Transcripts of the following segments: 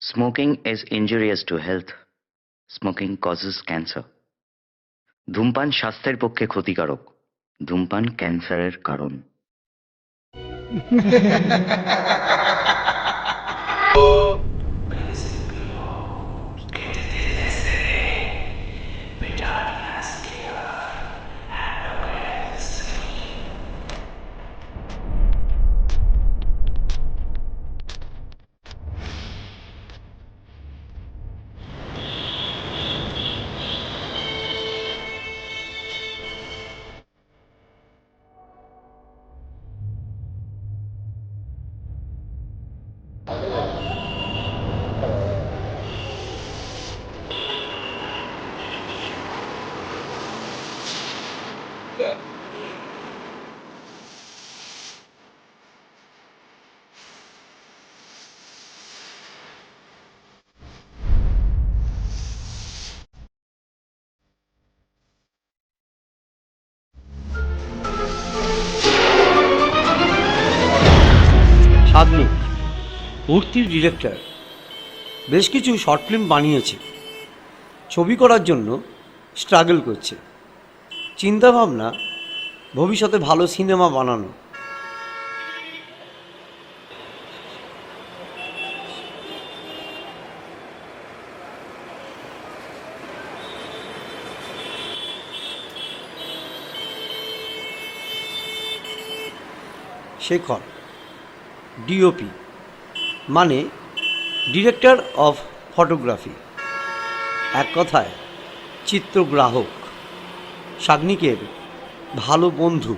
Smoking is injurious to health. Smoking causes cancer. ধূমপান স্বাস্থ্যের পক্ষে ক্ষতিকারক। ধূমপান ক্যান্সারের কারণ। সাগ্নিক মূর্তির ডিরেক্টর বেশ কিছু শর্ট ফিল্ম বানিয়েছে, ছবি করার জন্য স্ট্রাগল করছে। চিন্তাভাবনা ভবিষ্যতে ভালো সিনেমা বানানো। শেখর ডিওপি মানে ডিরেক্টর অফ ফটোগ্রাফি, এক কথায় চিত্রগ্রাহক, সাগ্নিকের ভালো বন্ধু।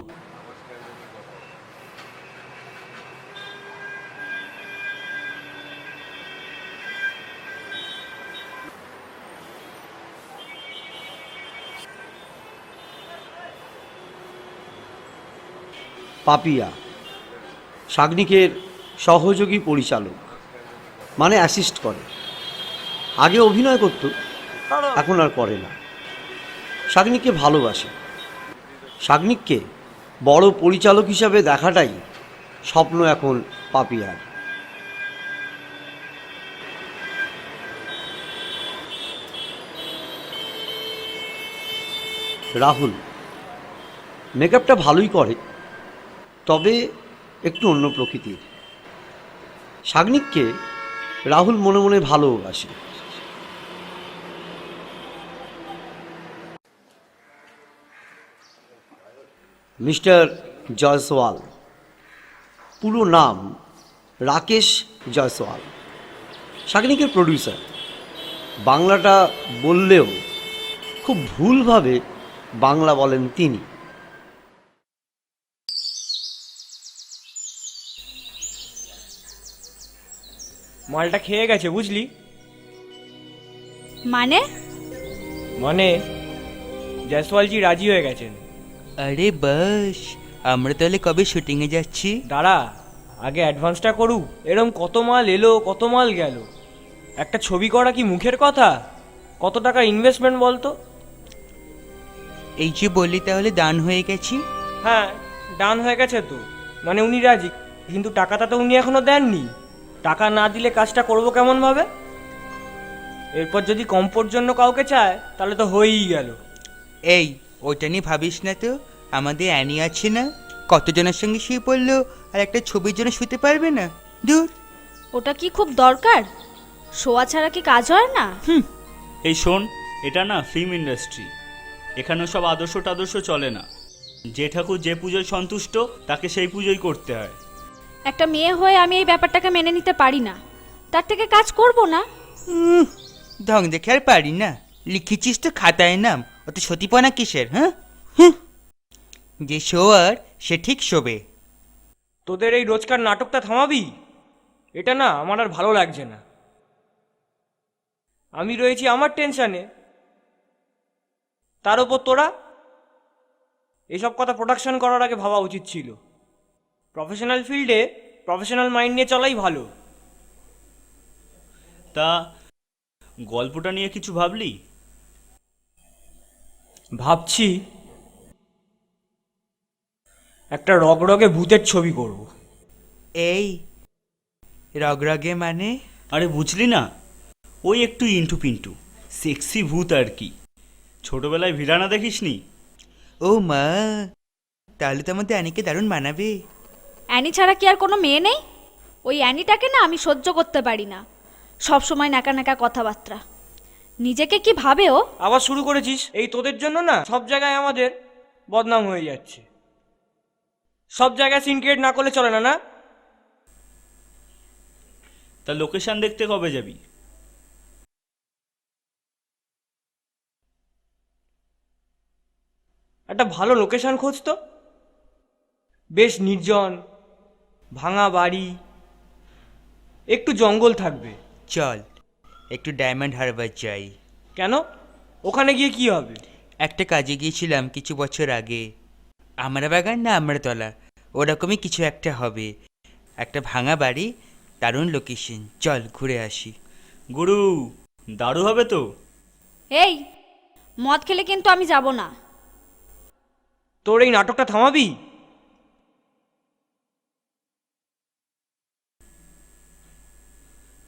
পাপিয়া সাগ্নিকের সহযোগী পরিচালক, মানে অ্যাসিস্ট করে। আগে অভিনয় করত, এখন আর করে না। সাগ্নিককে ভালোবাসে। সাগ্নিককে বড় পরিচালক হিসাবে দেখাটাই স্বপ্ন এখন পাপিয়ার। রাহুল মেকআপটা ভালোই করে, তবে একটু অন্য প্রকৃতির। সাগ্নিককে রাহুল মনে মনে ভালোবাসে। মিস্টার জয়সওয়াল, পুরো নাম রাকেশ জয়সওয়াল, সাগ্নিকের প্রডিউসার। বাংলাটা বললেও খুব ভুলভাবে বাংলা বলেন তিনি। মালটা খেয়ে গেছে, বুঝলি? মানে জয়সওয়ালজি রাজি হয়ে গেছেন। আরে বাস, আমরা তাহলে কবে শুটিংয়ে যাচ্ছি? দাঁড়া, আগে অ্যাডভান্সটা করুক। এরম কত মাল এলো, কত মাল গেল। একটা ছবি করা কি মুখের কথা? কত টাকা ইনভেস্টমেন্ট বলতো? এই যে বললি তাহলে দান হয়ে গেছি। হ্যাঁ, ডান হয়ে গেছে তো। মানে উনি রাজি, কিন্তু টাকাটা তো উনি এখনো দেননি। টাকা না দিলে কাজটা করবো কেমন ভাবে? এরপর যদি কম্পোর জন্য কাউকে চায় তাহলে তো হয়েই গেল। এই ওইটা নিয়ে ভাবিস না তো, আমাদের অ্যানি আছে না, কতজনের সঙ্গে শুয়ে পড়লো আর একটা ছবির জন্য শুতে পারবে না। দূর। ওটা কি খুব দরকার? শোয়া ছাড়া কি কাজ হয় না? এই শোন, এটা না ফিল্ম ইন্ডাস্ট্রি, এখানে সব আদর্শ টাদর্শ চলে না। যে ঠাকুর যে পুজোয় সন্তুষ্ট তাকে সেই পুজোই করতে হয়। একটা মেয়ে হয়ে আমি এই ব্যাপারটাকে মেনে নিতে পারি না। তার থেকে কাজ করব না। ঢং দেখে আর পারি না। লিখেছিস তো খাতায় নাম, অত সতীপনা কিসের? হ্যাঁ, হুঁ। যে শোয়ার সে ঠিক শোবে। তোদের এই রোজকার নাটকটা থামাবি? এটা না আমার আর ভালো লাগছে না। আমি রয়েছি আমার টেনশনে, তার উপর তোরা। এসব কথা প্রোডাকশন করার আগে ভাবা উচিত ছিল। প্রফেশনাল ফিল্ডে প্রফেশনাল মাইন্ড নিয়ে চলাই ভালো। তা গল্পটা নিয়ে কিছু ভাবলি? ভাবছি একটা রগরগে ভূতের ছবি করব। এই রগরগে মানে? আরে বুঝলি না, ওই একটু ইন্টু পিন্টু, সেক্সি ভূত আর কি। ছোটবেলায় ভিড়ানা দেখিসনি? ও মা, তাহলে তো আমাদের অনেকে দারুণ মানাবে। অ্যানি ছাড়া কি আর কোনো মেয়ে নেই? ওই অ্যানিটাকে না আমি সহ্য করতে পারি না, সব সময় নাকা নাকা কথাবার্তা। নিজেকে কি ভাবে ও? আবার শুরু করেছিস? এই তোদের জন্য না সব জায়গায় আমাদের বদনাম হয়ে যাচ্ছে। সব জায়গায় সিন ক্রিয়েট না করলে চলে না, না? তা লোকেশন দেখতে কবে যাবি? একটা ভালো লোকেশন খোঁজ তো, বেশ নির্জন, ভাঙা বাড়ি, একটু জঙ্গল থাকবে। চল একটু ডায়মন্ড হারবার যাই। কেন? ওখানে গিয়ে কি হবে? একটা কাজে গিয়েছিলাম কিছু বছর আগে। আমরা বাগান না আমরা তলা, ওরকমই কিছু একটা হবে। একটা ভাঙা বাড়ি, দারুণ লোকেশন, চল ঘুরে আসি। গুরু, দারু হবে তো? এই, মদ খেলে কিন্তু আমি যাব না। তোর এই নাটকটা থামাবি?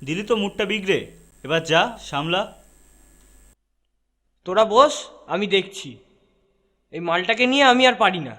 দিলি তো মুডটা বিগড়ে, এবার যা সামলা। তোরা বস, আমি দেখছি। এই মালটাকে নিয়ে আমি আর পারি না।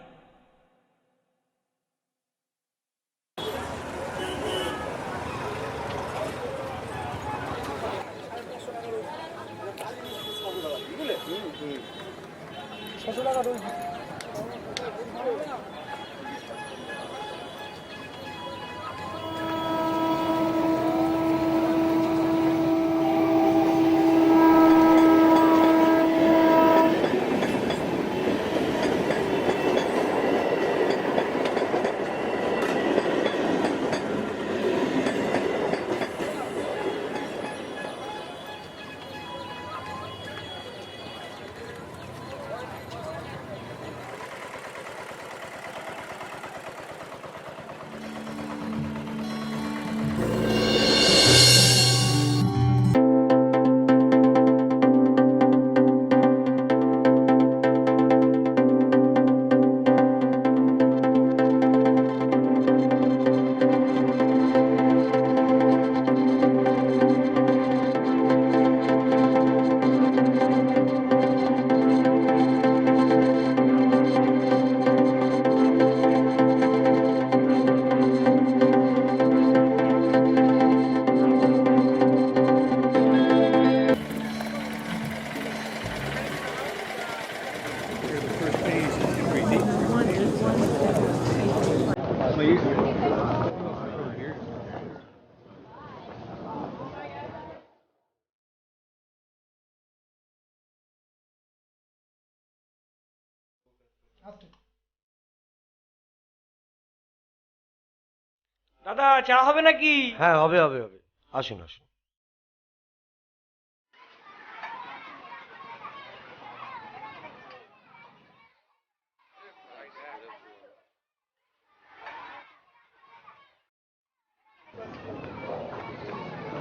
দাদা, চা হবে নাকি? হ্যাঁ, হবে হবে হবে, আসুন আসুন।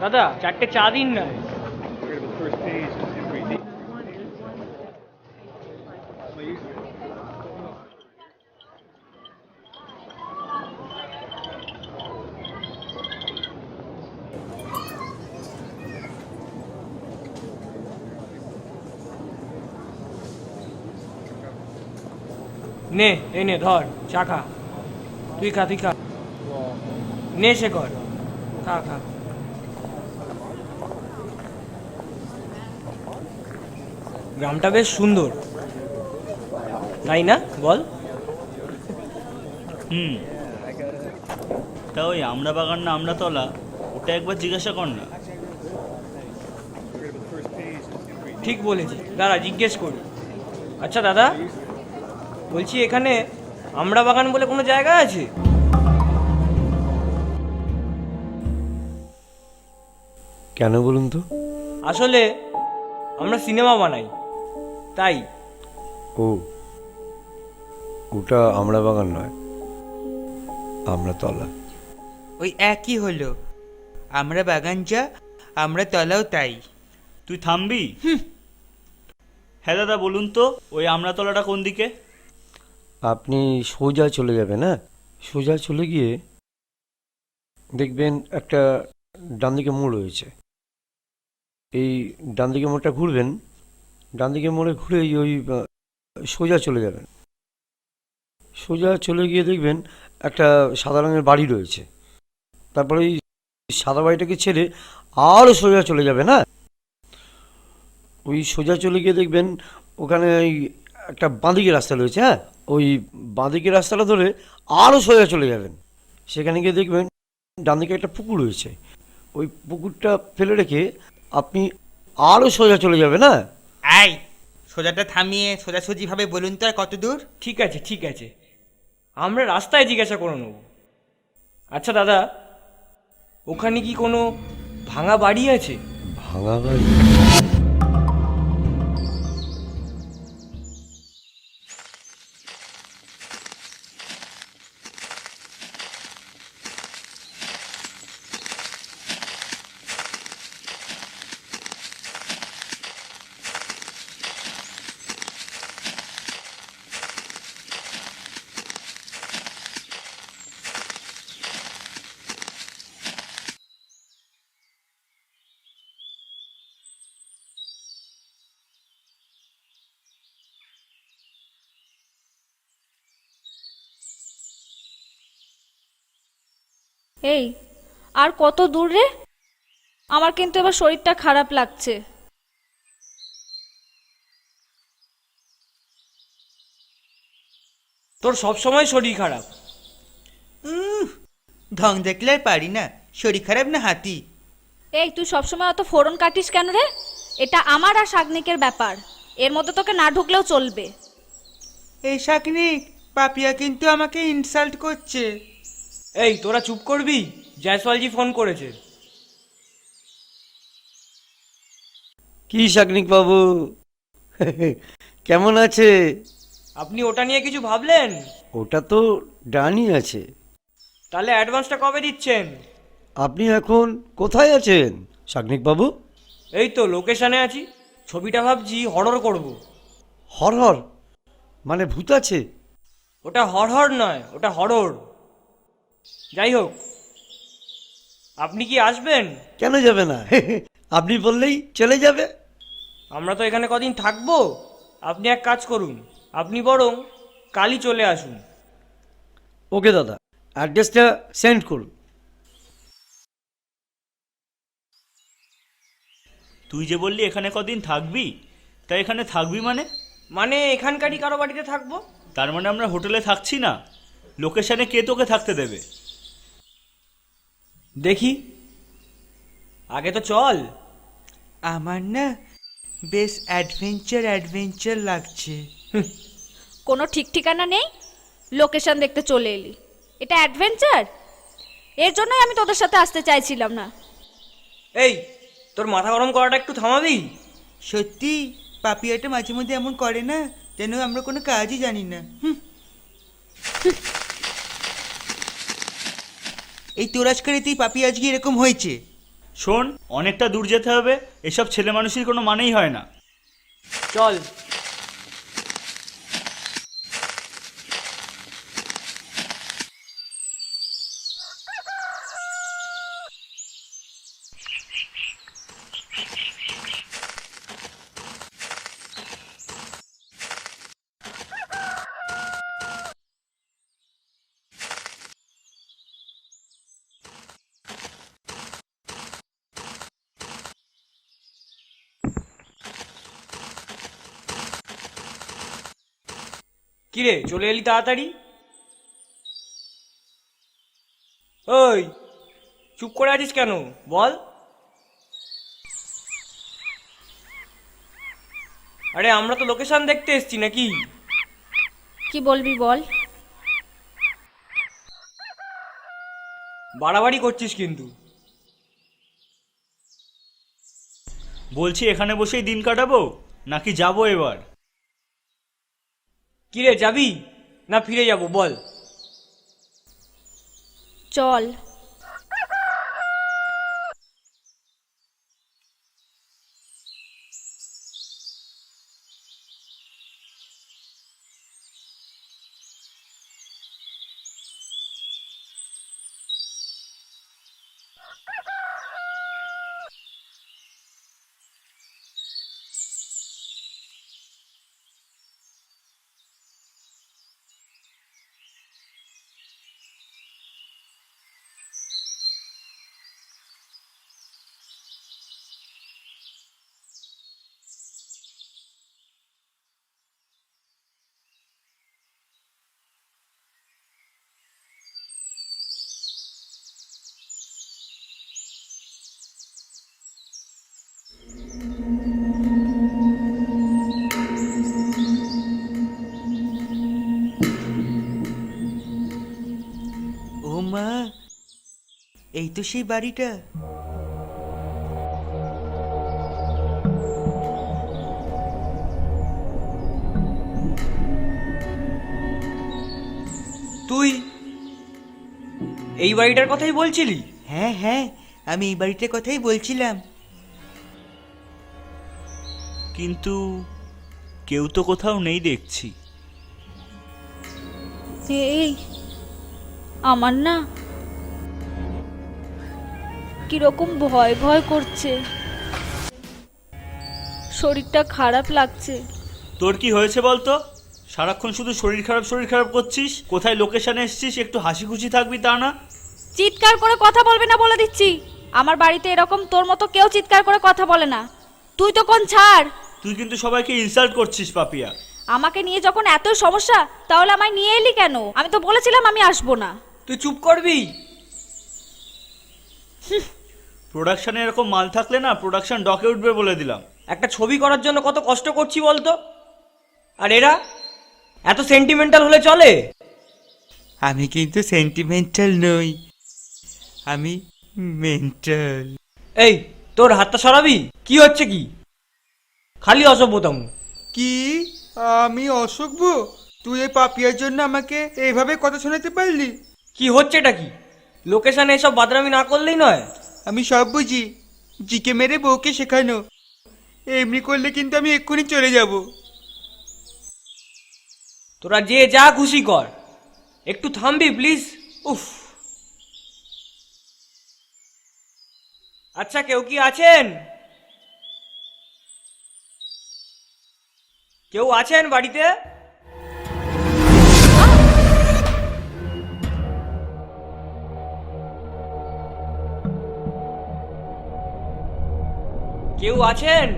দাদা, 4টে চা দিন না। নে, এই নে ধর, চা খা। তুই খা, তুই খা। নে সে কর, খা খা। গ্রামটা বেশ সুন্দর, তাই না বল? হুম, তা ওই আমরা বাগান না আমরা তলা, ওটা একবার জিজ্ঞাসা কর না। ঠিক বলেছি, দাদা জিজ্ঞেস করি। আচ্ছা দাদা, বলছি এখানে আমরা বাগান বলে কোনো জায়গা আছে? কেন বলুন তো? আসলে আমরা সিনেমা বানাই, তাই। ও, ওটা আমরা বাগান নয়, আমরা তলা। ওই একই হলো, আমরা বাগান যা, আমরা তলাও তাই। তুই থামবি? হ্যাঁ দাদা, বলুন তো ওই আমড়াতলাটা কোন দিকে? আপনি সোজা চলে যাবেন, হ্যাঁ, সোজা চলে গিয়ে দেখবেন একটা ডান দিকে মোড় রয়েছে। এই ডান দিকে মোড়টা ঘুরবেন, ডান দিকে মোড়ে ঘুরে ওই সোজা চলে যাবেন। সোজা চলে গিয়ে দেখবেন একটা সাদা রঙের বাড়ি রয়েছে। তারপরে ওই সাদা বাড়িটাকে ছেড়ে আরও সোজা চলে যাবেন। হ্যাঁ, ওই সোজা চলে গিয়ে দেখবেন ওখানে ওই একটা বাঁদিকে রাস্তা রয়েছে। হ্যাঁ, ওই বাঁদিকে রাস্তাটা ধরে আরও সোজা চলে যাবেন। সেখানে গিয়ে দেখবেন ডান দিকে একটা পুকুর রয়েছে। ওই পুকুরটা ফেলে রেখে আপনি আরও সোজা চলে যাবেন। হ্যাঁ, আই সোজাটা থামিয়ে সোজাসুজিভাবে বলুন তো আর কত দূর? ঠিক আছে ঠিক আছে, আমরা রাস্তায় জিজ্ঞাসা করে নেব। আচ্ছা দাদা, ওখানে কি কোনো ভাঙা বাড়ি আছে? ভাঙা বাড়ি? এই, আর কত দূর রে? আমার কিন্তু এবার শরীরটা খারাপ লাগছে। তোর সব সময় শরীর খারাপ। ঢং দেখলে আর পারি না, শরীর খারাপ না হাতি। এই, তুই সবসময় অত ফোড়ন কাটিস কেন রে? এটা আমার আর শাগনিকের ব্যাপার, এর মধ্যে তোকে না ঢুকলেও চলবে। এই শাকনিক, পাপিয়া কিন্তু আমাকে ইনসাল্ট করছে। এই তোরা চুপ করবি, জয়সওয়ালজি ফোন করেছে। কি শাকনিক বাবু, কেমন আছে? আপনি ওটা নিয়ে কিছু ভাবলেন? ওটা তো ডানই আছে। তাহলে অ্যাডভান্সটা কবে দিচ্ছেন? আপনি এখন কোথায় আছেন শাকনিক বাবু? এই তো লোকেশনে আছি, ছবিটা ভাবছি হরর করব। হরহর? মানে ভূত আছে? ওটা হরহর নয়, ওটা হরর। যাই হোক, আপনি কি আসবেন? কেন যাবে না? আপনি বললেই চলে যাবে। আমরা তো এখানে কদিন থাকবো। আপনি এক কাজ করুন, আপনি বরং কালই চলে আসুন। ওকে দাদা, অ্যাড্রেসটা সেন্ড করুন। তুই যে বললি এখানে কদিন থাকবি, তাই এখানে থাকবি মানে? মানে এখানকারই কারো বাড়িতে থাকবো। তার মানে আমরা হোটেলে থাকছি না? লোকেশনে কে তোকে থাকতে দেবে? দেখি, আগে তো চল। আমার না বেশ অ্যাডভেঞ্চার অ্যাডভেঞ্চার লাগছে। কোনো ঠিক ঠিকানা নেই, লোকেশন দেখতে চলে এলি। এটা অ্যাডভেঞ্চার? এর জন্যই আমি তোদের সাথে আসতে চাইছিলাম না। এই, তোর মাথা গরম করাটা একটু থামাবি? সত্যি পাপিয়াটা মাঝে মধ্যে এমন করে না, যেন আমরা কোনো কাজই জানি না। এই তোর আজকারিতেই পাপি আজকে এরকম হয়েছে। শোন, অনেকটা দূর যেতে হবে, এসব ছেলে মানুষের কোনো মানেই হয় না। চল। কিরে, চলে এলি তাড়াতাড়ি? ওই, চুপ করে আছিস কেন, বল। আরে আমরা তো লোকেশন দেখতে এসেছি নাকি? কি বলবি বল। বাড়াবাড়ি করছিস কিন্তু। বলছি এখানে বসেই দিন কাটাবো নাকি যাবো এবার? কিরে, যাবি না ফিরে যাব বল? চল। এই তো সেই বাড়িটা। তুই এই বাড়িটার কথাই বলছিলি? হ্যাঁ হ্যাঁ, আমি এই বাড়িটার কথাই বলছিলাম। কিন্তু কেউ তো কোথাও নেই দেখছি। এই আমার না কিরকম ভয় ভয় করছে, শরীরটা খারাপ লাগছে। তোর কি হয়েছে বলতো? সারাক্ষণ শুধু শরীর খারাপ করছিস। কোথায় লোকেশনে এসেছিস, একটু হাসি খুশি থাকবি তা না। চিৎকার করে কথা বলবি না বলে দিচ্ছি। আমার বাড়িতে এরকম তোর মতো কেউ চিৎকার করে কথা বলে না। তুই তো কোন ছাড়। তুই কিন্তু সবাইকে ইনসাল্ট করছিস পাপিয়া। আমাকে নিয়ে যখন এত সমস্যা তাহলে আমায় নিয়ে এলি কেন? আমি তো বলেছিলাম আমি আসবো না। তুই চুপ করবি? প্রোডাকশনে এরকম মাল থাকলে না প্রোডাকশন ডকে উঠবে বলে দিলাম। একটা ছবি করার জন্য কত কষ্ট করছি বলতো, আর এরা এত সেন্টিমেন্টাল হলে চলে? আমি কিন্তু সেন্টিমেন্টাল নই, আমি মেন্টাল। এই তোর হাতটা সরাবি? কি হচ্ছে কি? খালি অসভ্যতাম। কি আমি অসভ্য? তুই এই পাপিয়ার জন্য আমাকে এইভাবে কথা শোনাতে পারলি? কি হচ্ছে এটা কি? লোকেশনে এসব বাদরামি না করলেই নয়। আমি সব বুঝি, জিকে মেরে বউকে শেখানো। এমনি করলে কিন্তু আমি এক্ষুনি চলে যাব। তোরা যে যা খুশি কর, একটু থামবি প্লিজ? উফ। আচ্ছা, কেউ কি আছেন? কেউ আছেন বাড়িতে? কেউ আছেন?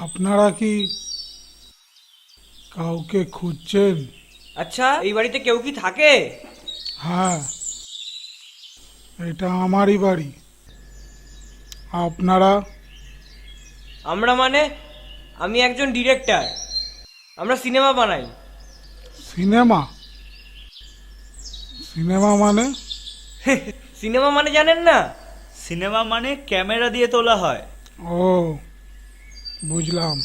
আপনারা কি কাউকে খুঁজছেন? আচ্ছা, এই বাড়িতে কেউ কি থাকে? হ্যাঁ, এটা আমারই বাড়ি। আপনারা? আমরা মানে আমি একজন ডিরেক্টর, আমরা সিনেমা বানাই। সিনেমা? সিনেমা মানে? সিনেমা মানে জানেন না? সিনেমা মানে ক্যামেরা দিয়ে তোলা হয়। ও, বুঝলাম।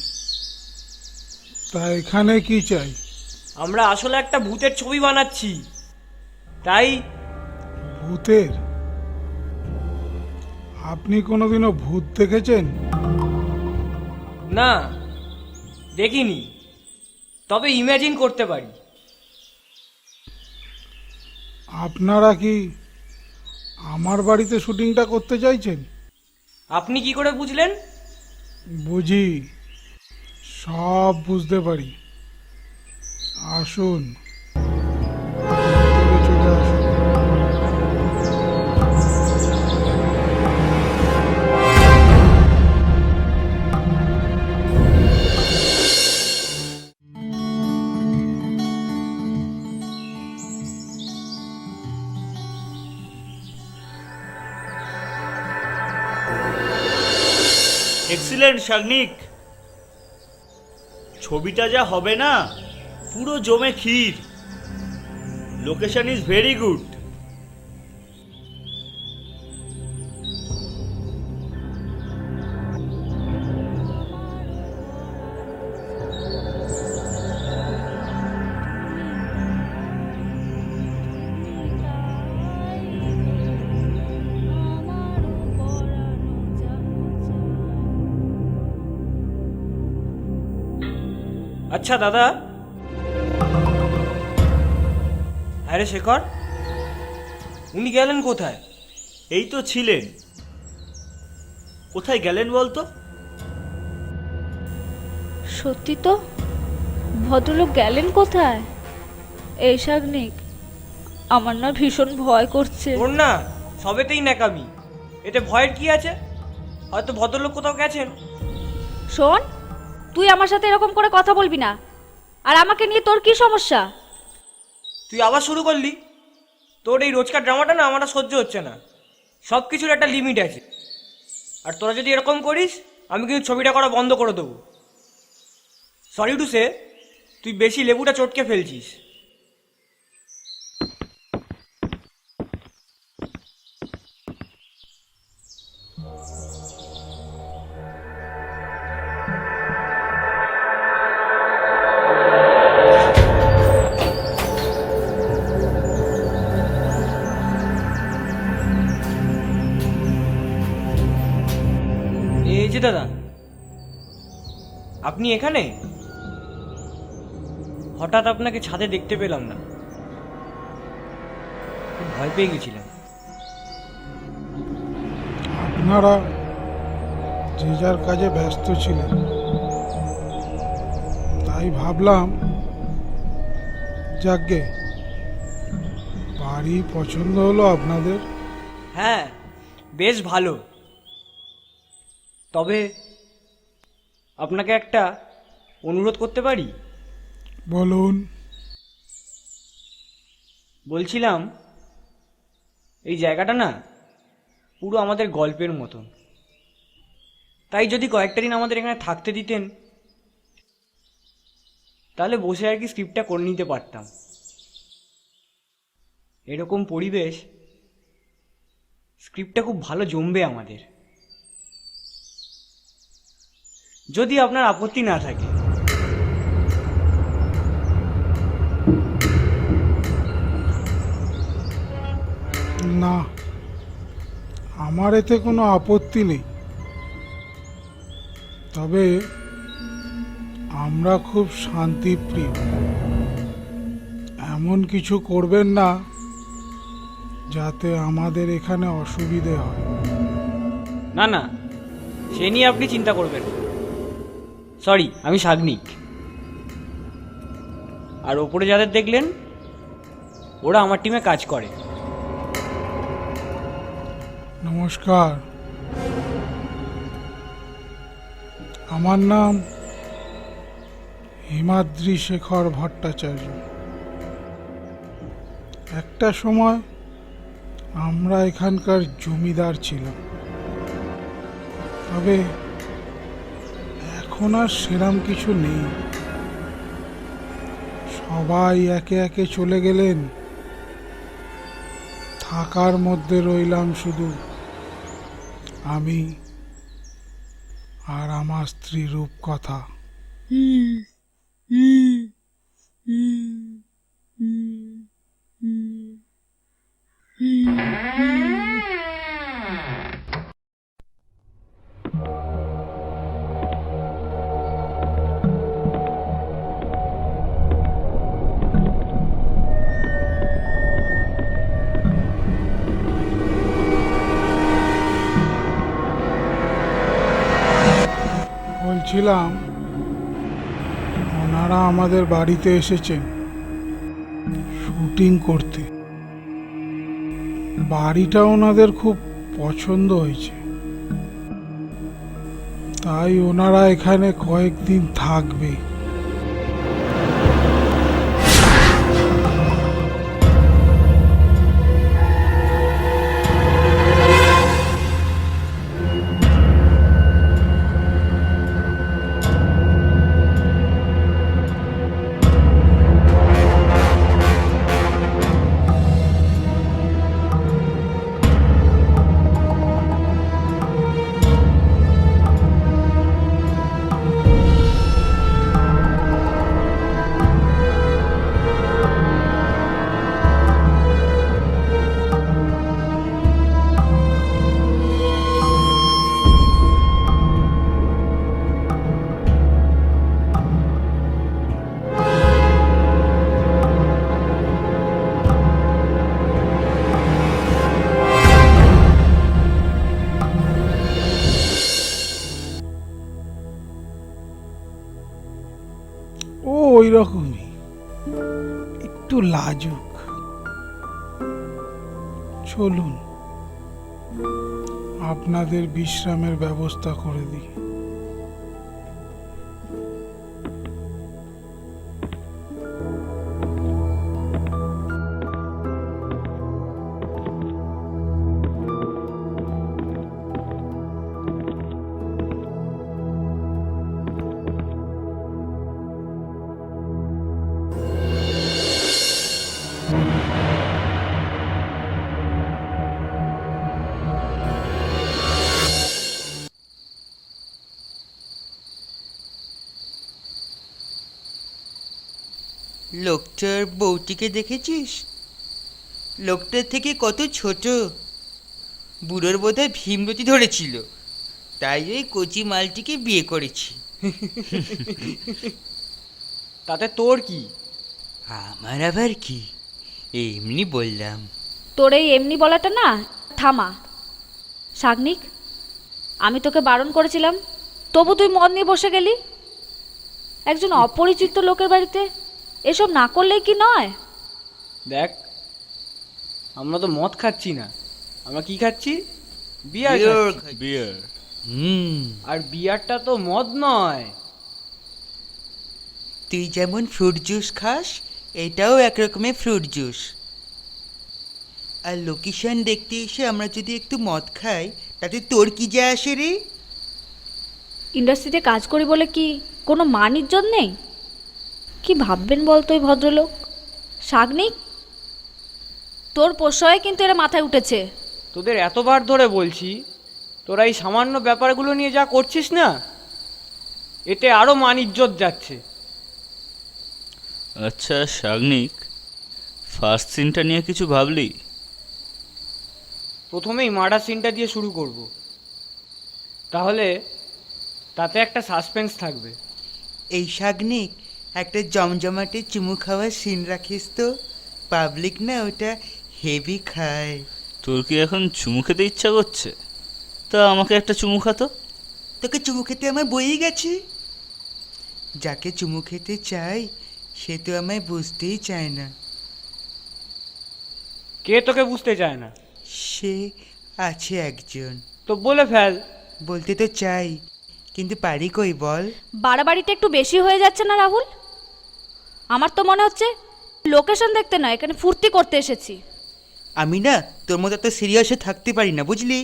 তা এখানে কি চাই? আমরা আসলে একটা ভূতের ছবি বানাচ্ছি, তাই। ভূতের? আপনি কোনোদিনও ভূত দেখেছেন? না, দেখিনি, তবে ইমাজিন করতে পারি। আপনারা কি আমার বাড়িতে শুটিংটা করতে চাইছেন? আপনি কি করে বুঝলেন? বুঝি, সব বুঝতে পারি। আসুন, ভিতরে চলে আসুন। এক্সিলেন্ট শাগনিক, ছবিটা যা হবে না, পুরো জমে ক্ষীর। Location is very good. আচ্ছা দাদা। আরে শেখর, উনি গেলেন কোথায়? এই তো ছিলেন। কোথায় গেলেন বলতো? সত্যি তো, ভদ্রলোক গেলেন কোথায়? এই শাগনিক, আমার না ভীষণ ভয় করছে। ওর না সবেতেই ন্যাকামি, এতে ভয়ের কি আছে? হয়তো ভদ্রলোক কোথাও গেছেন। শোন, তুই আমার সাথে এরকম করে কথা বলবি না। আর আমাকে নিয়ে তোর কি সমস্যা? তুই আবার শুরু করলি। তোর এই রোজকার ড্রামাটা না আমার আর সহ্য হচ্ছে না। সব কিছুর একটা লিমিট আছে, আর তোরা যদি এরকম করিস আমি কিন্তু ছবিটা করা বন্ধ করে দেবো। সরি টু সে, তুই বেশি লেবুটা চটকে ফেলছিস। এই যে দাদা, আপনি এখানে? হঠাৎ আপনাকে ছাদে দেখতে পেলাম না, খুব ভয় পেয়ে গেছিলাম। আপনারা যে যার কাজে ব্যস্ত ছিলেন, তাই ভাবলাম যাকগে, বাড়ি পছন্দ হলো আপনাদের। হ্যাঁ, বেশ ভালো। তবে আপনাকে একটা অনুরোধ করতে পারি? বলুন। বলছিলাম, এই জায়গাটা না পুরো আমাদের গল্পের মতন, তাই যদি কয়েকটা দিন আমাদের এখানে থাকতে দিতেন, তাহলে বসে আর কি স্ক্রিপ্টটা করে নিতে পারতাম। এরকম পরিবেশ, স্ক্রিপ্টটা খুব ভালো জমবে আমাদের, যদি আপনার আপত্তি না থাকে। না, আমার এতে কোনো আপত্তি নেই। তবে আমরা খুব শান্তিপ্রিয়, এমন কিছু করবেন না যাতে আমাদের এখানে অসুবিধে হয়। না না, সে নিয়ে আপনি চিন্তা করবেন না। সরি, আমি সাগ্নিক। আর ওপরে যাদের দেখলেন, ওরা আমার টিমে কাজ করে। নমস্কার, আমার নাম হিমাদ্রি শেখর ভট্টাচার্য। একটা সময় আমরা এখানকার জমিদার ছিলাম, তবে এখন আর সেরাম কিছু নেই। সবাই একে একে চলে গেলেন, থাকার মধ্যে রইলাম শুধু আমি আর আমার স্ত্রী রূপকথা। বলছিলাম, ওনারা আমাদের বাড়িতে এসেছেন শুটিং করতে। বাড়িটা ওনাদের খুব পছন্দ হয়েছে, তাই ওনারা এখানে কয়েকদিন থাকবে। ওই রকমই, একটু লাজুক। চলুন, আপনাদের বিশ্রামের ব্যবস্থা করে দিই। লোকটার বউটিকে দেখেছিস? লোকটার থেকে কত ছোট। বুড়োর বোধহয় ভীমরতি ধরেছিল, তাই ওই কচি মালটিকে বিয়ে করেছি। তাতে তোর কি? আমার আবার কি, এমনি বললাম। তোর এই এমনি বলাটা না থামা। সাগ্নিক, আমি তোকে বারণ করেছিলাম, তবু তুই মদ নিয়ে বসে গেলি। একজন অপরিচিত লোকের বাড়িতে এসব না করলেই কি নয়? দেখ, আমরা তো মদ খাচ্ছি না, আমরা কি খাচ্ছি? বিয়ার বিয়ার খাচ্ছি। খাচ্ছি। বিয়ার। আর বিয়ারটা তো মদ নয়। তুই যেমন ফ্রুট জুস খাস, এটাও এক রকমের ফ্রুট জুস। আর লোকেশন দেখতে এসে আমরা যদি একটু মদ খাই, তাতে তোর কি যায় আসে রে? ইন্ডাস্ট্রিতে কাজ করি বলে কি কোনো মান ইজ্জত নেই? কি ভাববেন বলতো ওই ভদ্রলোক? সাগ্নিক, তোর পোষায় কিন্তু এরা মাথায় উঠেছে। তোদের এতবার ধরে বলছি, তোরা এই সামান্য ব্যাপারগুলো নিয়ে যা করছিস না, এতে আরো মান ইজ্জত যাচ্ছে। আচ্ছা সাগ্নিক, ফার্স্ট সিনটা নিয়ে কিছু ভাবলি? প্রথমেই মার্ডার সিনটা দিয়ে শুরু করব, তাহলে তাতে একটা সাসপেন্স থাকবে। এই শাগনিক, একটা জমজমাটে চুমু খাওয়ার সিন রাখিস তো, পাবলিক না ওটা হেভি খায়। তোর কি এখন চুমু খেতে ইচ্ছা করছে? তা আমাকে একটা চুমু খাতো। তোকে চুমু খেতে আমার বইই গেছে। যাকে চুমু খেতে চাই সে তো আমায় বুঝতেই চায় না। কে তোকে বুঝতে চায় না? সে আছে একজন। তো বলে ফেল। বলতে তো চাই, কিন্তু পারি কই বল? বাড়াবাড়িটা একটু বেশি হয়ে যাচ্ছে না রাহুল? আমার তো মনে হচ্ছে লোকেশন দেখতে নয়, এখানে ফুর্তি করতে এসেছি। আমি না তোর মতো এত সিরিয়াসে থাকতে পারি না, বুঝলি?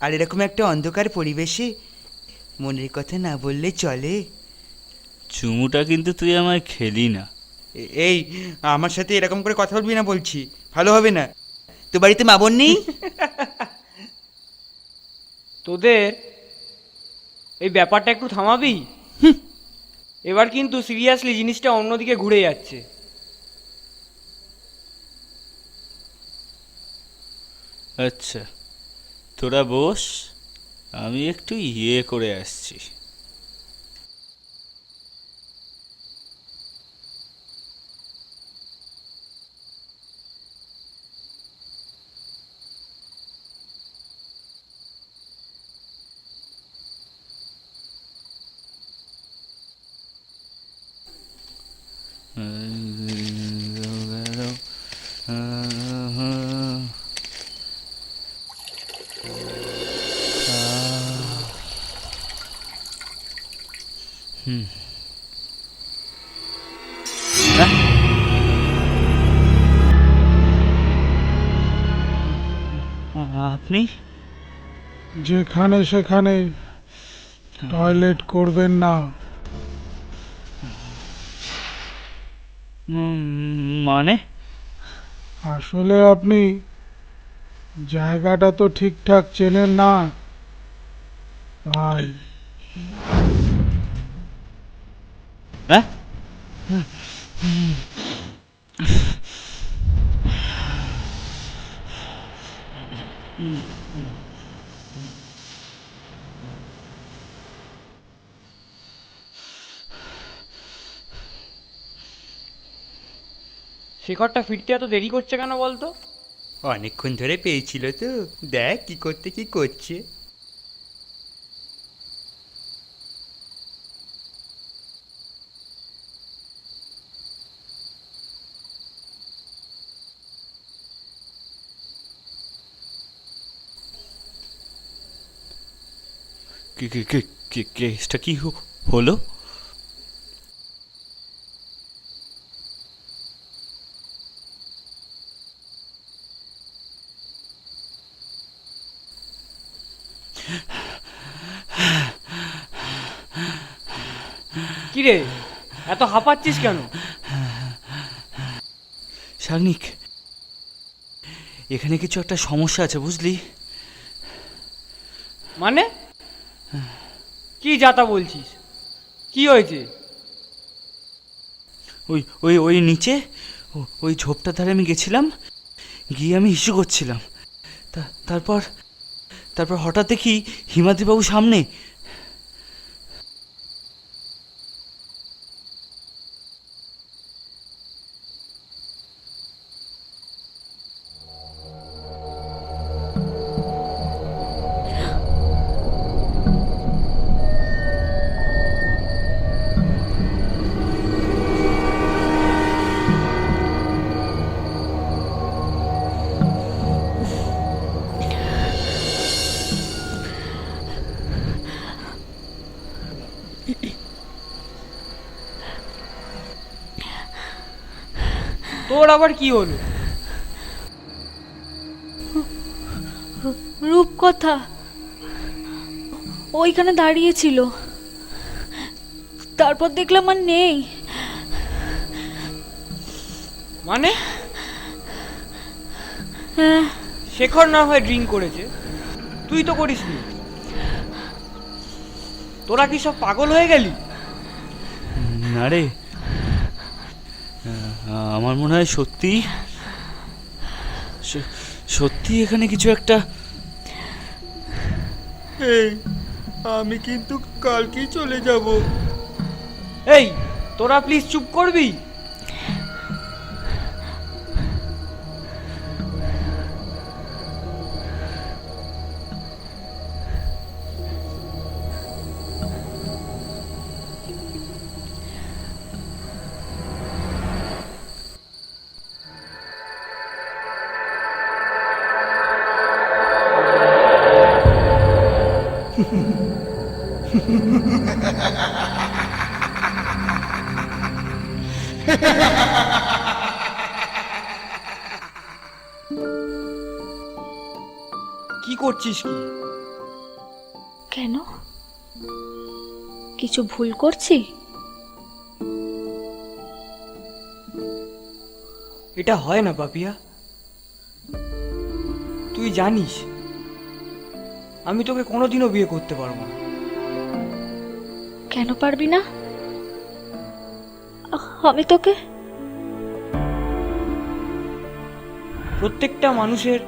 আর এরকম একটা অন্ধকার পরিবেশে মনের কথা না বললে চলে? চুমুটা কিন্তু তুই আমায় খেলি না। এই, আমার সাথে এরকম করে কথা বলবি না বলছি, ভালো হবে না। তো বাড়িতে মা বোন নেই? তোদের এই ব্যাপারটা একটু থামাবি? এবার কিন্তু সিরিয়াসলি জিনিসটা অন্যদিকে ঘুরে যাচ্ছে। আচ্ছা তোরা বস, আমি একটু ইয়ে করে আসছি। আপনি? যেখানে সেখানে টয়লেট করবেন না। মানে? আসলে আপনি জায়গাটা তো ঠিকঠাক চেনেন না, তাই। হ্যাঁ? শেখরটা ফিরতে এত দেরি করছে কেন বলতো? অনেকক্ষণ ধরে পেয়েছিল তো, দেখ কি করতে কি করছে। কেসটা কি হলো? কিরে, এত হাঁপাচ্ছিস কেন? শাগনিক, এখানে কিছু একটা সমস্যা আছে বুঝলি? মানে কি যাতা বলছিস? কি হয়েছে? ওই ওই ওই নিচে ওই ঝোপটার ধারে আমি গেছিলাম, গিয়ে আমি ইস্যু করছিলাম। তারপর তারপর হঠাৎ দেখি হিমাদ্রিবাবু সামনে। তোর আবার কি হলো? রূপকথা ওইখানে দাঁড়িয়েছিল, তারপর দেখলাম আর নেই। মানে হ্যাঁ, শেখর না হয় ড্রিঙ্ক করেছে, তুই তো করিসনি। তোরা কি সব পাগল হয়ে গেলি? না রে, আমার মনে হয় সত্যি সত্যি এখানে কিছু একটা। আমি কিন্তু কালকেই চলে যাব। এই তোরা প্লিজ চুপ করবি? কি করছিস কি? কেন? কিছু ভুল করছি? এটা হয় না পাপিয়া, তুই জানিস আমি তোকে কোনোদিনও বিয়ে করতে পারবো না। কেন পারবি না? আমি তোকে প্রত্যেকটা মানুষের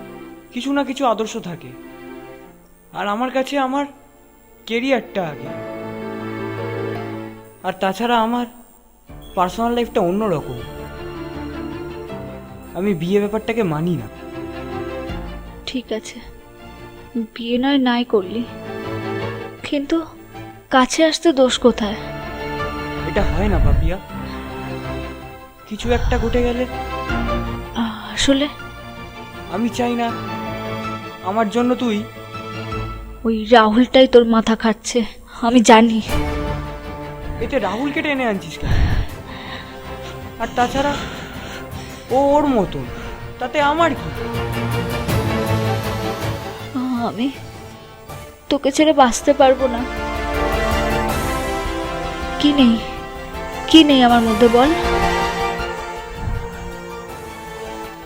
কিছু না কিছু আদর্শ থাকে, আর আমার কাছে আমার কেরিয়ারটা আগে, আর তাছাড়া আমার পার্সোনাল লাইফটা অন্যরকম। আমি বিয়ে ব্যাপারটাকে মানি না। ঠিক আছে, বিয়ে নয় নাই করলি, কিন্তু কাছে আসতে দোষ কোথায়? এটা হয় না পাপিয়া, কিছু একটা ঘটে গেলে। আসলে আমি চাই না আমার জন্য তুই। ওই রাহুলটাই তোর মাথা খাচ্ছে, আমি জানি। এতে রাহুলকে টেনে আনছিস কেন? আর তাছাড়া ও ওর মতন, তাতে আমার কি? আমি তোকে ছেড়ে বাঁচতে পারবো না। কি নেই, কি নেই আমার মধ্যে বল?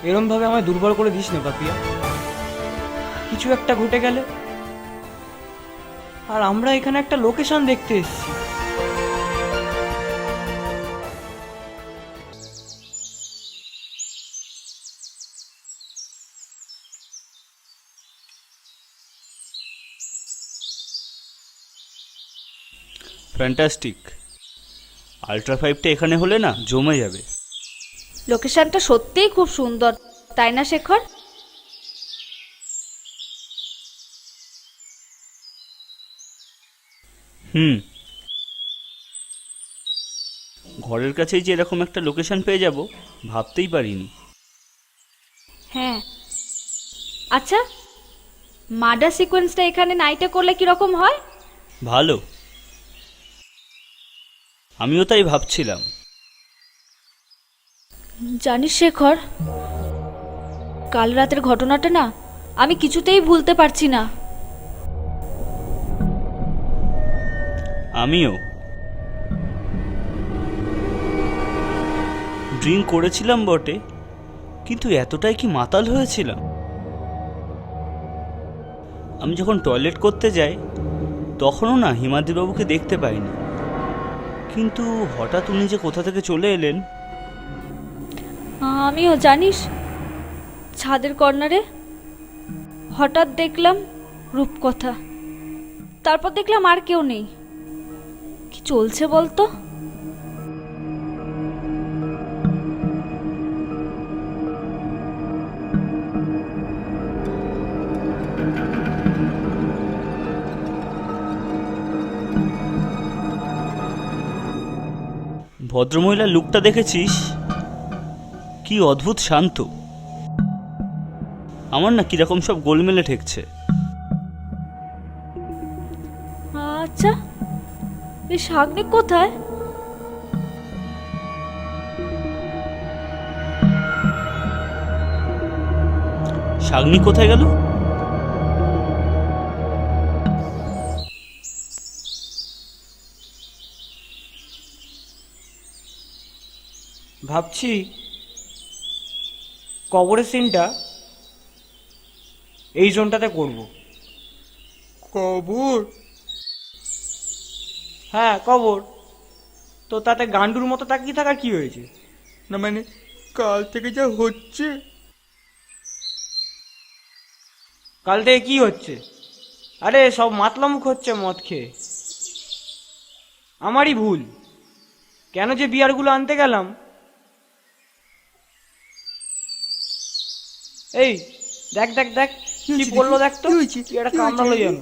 এরম ভাবে আমায় দুর্বল করে দিস না পাপিয়া। কিছু একটা ঘটে গেলে, আর আমরা এখানে একটা লোকেশন দেখতে এসেছি। ফ্যান্টাস্টিক। আলট্রা 5টা এখানে হলে না জমে যাবে। লোকেশনটা সত্যিই খুব সুন্দর, তাই না শেখর? ঘরের কাছেই যে এরকম একটা লোকেশন পেয়ে যাব ভাবতেই পারিনি। হ্যাঁ, আচ্ছা মার্ডার সিকোয়েন্সটা এখানে নাইটে করলে কিরকম হয়? ভালো, আমিও তাই ভাবছিলাম। জানিস শেখর, কাল রাতের ঘটনাটা না আমি কিছুতেই ভুলতে পারছি না। আমিও ড্রিঙ্ক করেছিলাম বটে, কিন্তু এতটাই কি মাতাল হয়েছিলাম? আমি যখন টয়লেট করতে যাই তখনও না হিমাদ্রিবাবুকে দেখতে পাইনি, কিন্তু হঠাৎ উনি যে কোথা থেকে চলে এলেন আমিও জানিস ছাদের কর্নারে হঠাৎ দেখলাম রূপকথা, তারপর দেখলাম আর কেউ নেই। কি চলছে বলতো? ভদ্রমহিলার লুকটা দেখেছিস? কি অদ্ভুত শান্ত। আমার না কিরকম সব গোলমেলে ঠেকছে। আচ্ছা, এই শাগনিক কোথায়? শাগনি কোথায় গেল? ভাবছি কবরের সিনটা এই জোনটাতে করব। কবর? হ্যাঁ, কবর। তো তাতে গান্ডুর মতো তাকিয়ে থাকার কি হয়েছে? না মানে কাল থেকে যা হচ্ছে। কাল থেকে কি হচ্ছে? আরে সব মাতলামুখ হচ্ছে মদ খেয়ে। আমারই ভুল। কেন যে বিয়ারগুলো আনতে গেলাম। এই দেখ দেখ দেখ কি বললো, দেখ তো কি একটা কামড়ালো যেন।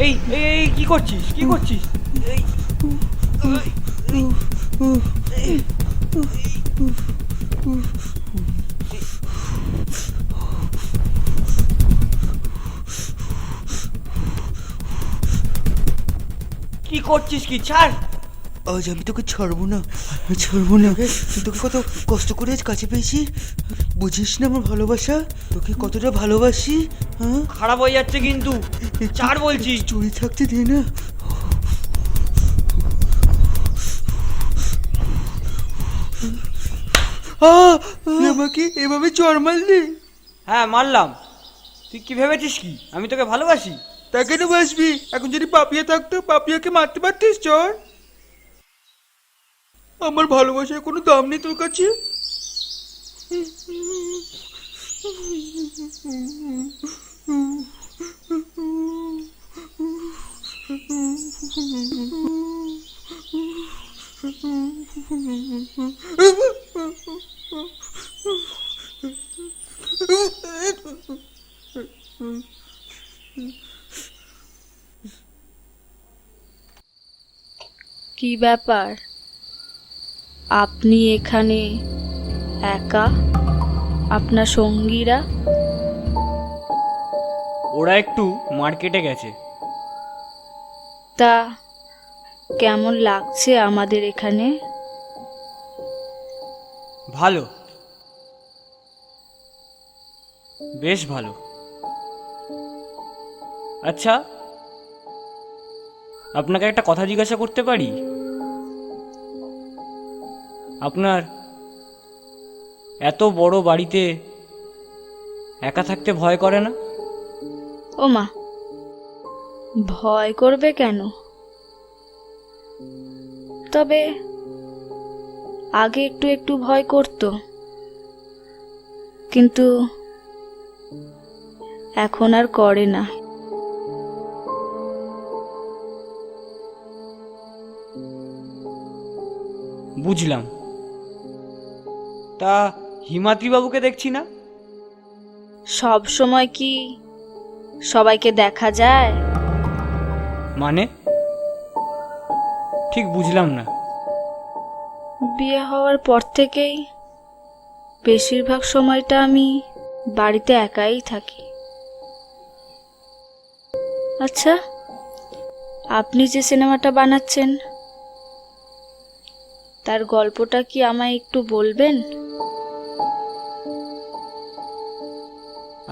এই এই এই কি করছিস, কি করছিস? এই কি করছিস? কি ছাড়। আজ আমি তোকে ছাড়বো না, ছাড়বো না। তোকে কত কষ্ট করে আজ কাছে পেয়েছি, বুঝিস না আমার ভালোবাসা? তোকে কতটা ভালোবাসি। হ্যাঁ, খারাপ হয়ে যাচ্ছে কিন্তু, ছাড় বলছি। চুরি থাকতে দে না। আমাকে এভাবে চড় মারলি? হ্যাঁ মারলাম। তুই কি ভেবেছিস কি আমি তোকে ভালোবাসি? তা কেন বাসবি? এখন যদি পাপিয়া থাকতো, পাপিয়াকে মারতে পারতিস? চর, আমার ভালোবাসার কোনো দাম নেই তোর কাছে? কি ব্যাপার, আপনি এখানে একা? আপনার সঙ্গীরা? ওরা একটু মার্কেটে গেছে। তা কেমন লাগছে আমাদের এখানে? ভালো, বেশ ভালো। আচ্ছা, আপনাকে একটা কথা জিজ্ঞাসা করতে পারি? আপনার এত বড় বাড়িতে একা থাকতে ভয় করে না? ও মা, ভয় করবে কেন? তবে আগে একটু একটু ভয় করতো, কিন্তু এখন আর করে না। বুঝলাম। তা হিমাদ্রি বাবুকে দেখছি না। সব সময় কি সবাইকে দেখা যায়? মানে ঠিক বুঝলাম না। বিয়ে হওয়ার পর থেকেই বেশিরভাগ সময়টা আমি বাড়িতে একাই থাকি। আচ্ছা, আপনি যে সিনেমাটা বানাচ্ছেন তার গল্পটা কি আমায় একটু বলবেন?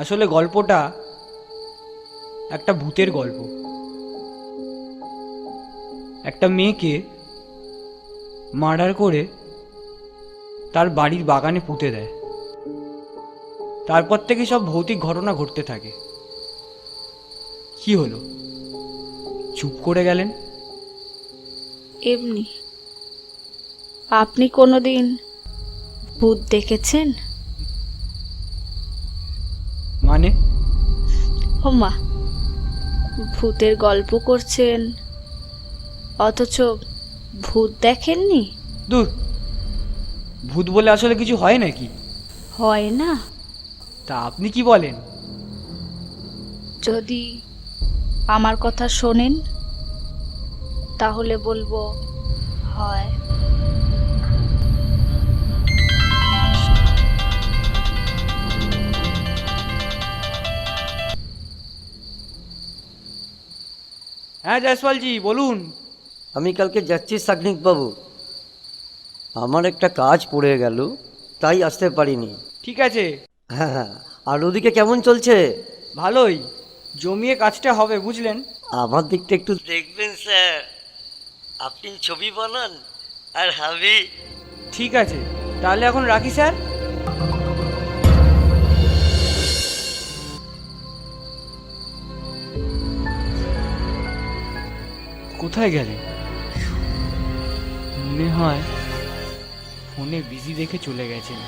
আসলে গল্পটা একটা ভূতের গল্প। একটা মেয়েকে মার্ডার করে তার বাড়ির বাগানে পুঁতে দেয়। তারপর থেকে সব ভৌতিক ঘটনা ঘটতে থাকে। কি হলো, চুপ করে গেলেন? এমনি। আপনি কোনোদিন ভূত দেখেছেন? মানে? ও মা, ভূতের গল্প করছেন অথচ ভূত দেখেননি? দূর, ভূত বলে আসলে কিছু হয় নাকি? হয় না? তা আপনি কি বলেন? যদি আমার কথা শোনেন তাহলে বলবো হয়। হ্যাঁ জয়সওয়ালজি, বলুন। আমি কালকে যাচ্ছি শাগনিক বাবু, আমার একটা কাজ পড়ে গেল, তাই আসতে পারিনি। ঠিক আছে, হ্যাঁ হ্যাঁ, আর ওদিকে কেমন চলছে? ভালোই, জমিয়ে কাজটা হবে বুঝলেন। আমার দিকটা একটু দেখবেন স্যার, আপনি ছবি বানান আর হাবি। ঠিক আছে, তাহলে এখন রাখি স্যার। কোথায় গেলেন? মনে হয় ফোনে বিজি দেখে চলে গেছেন।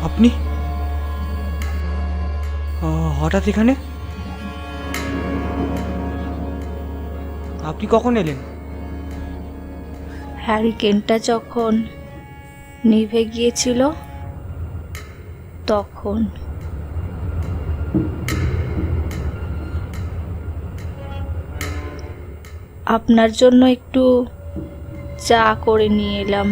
আপনি হঠাৎ এখানে? আপনি কখন এলেন? হ্যারিকেনটা যখন নিভে গিয়েছিল তখন। আপনার জন্য একটু চা করে নিয়ে এলাম।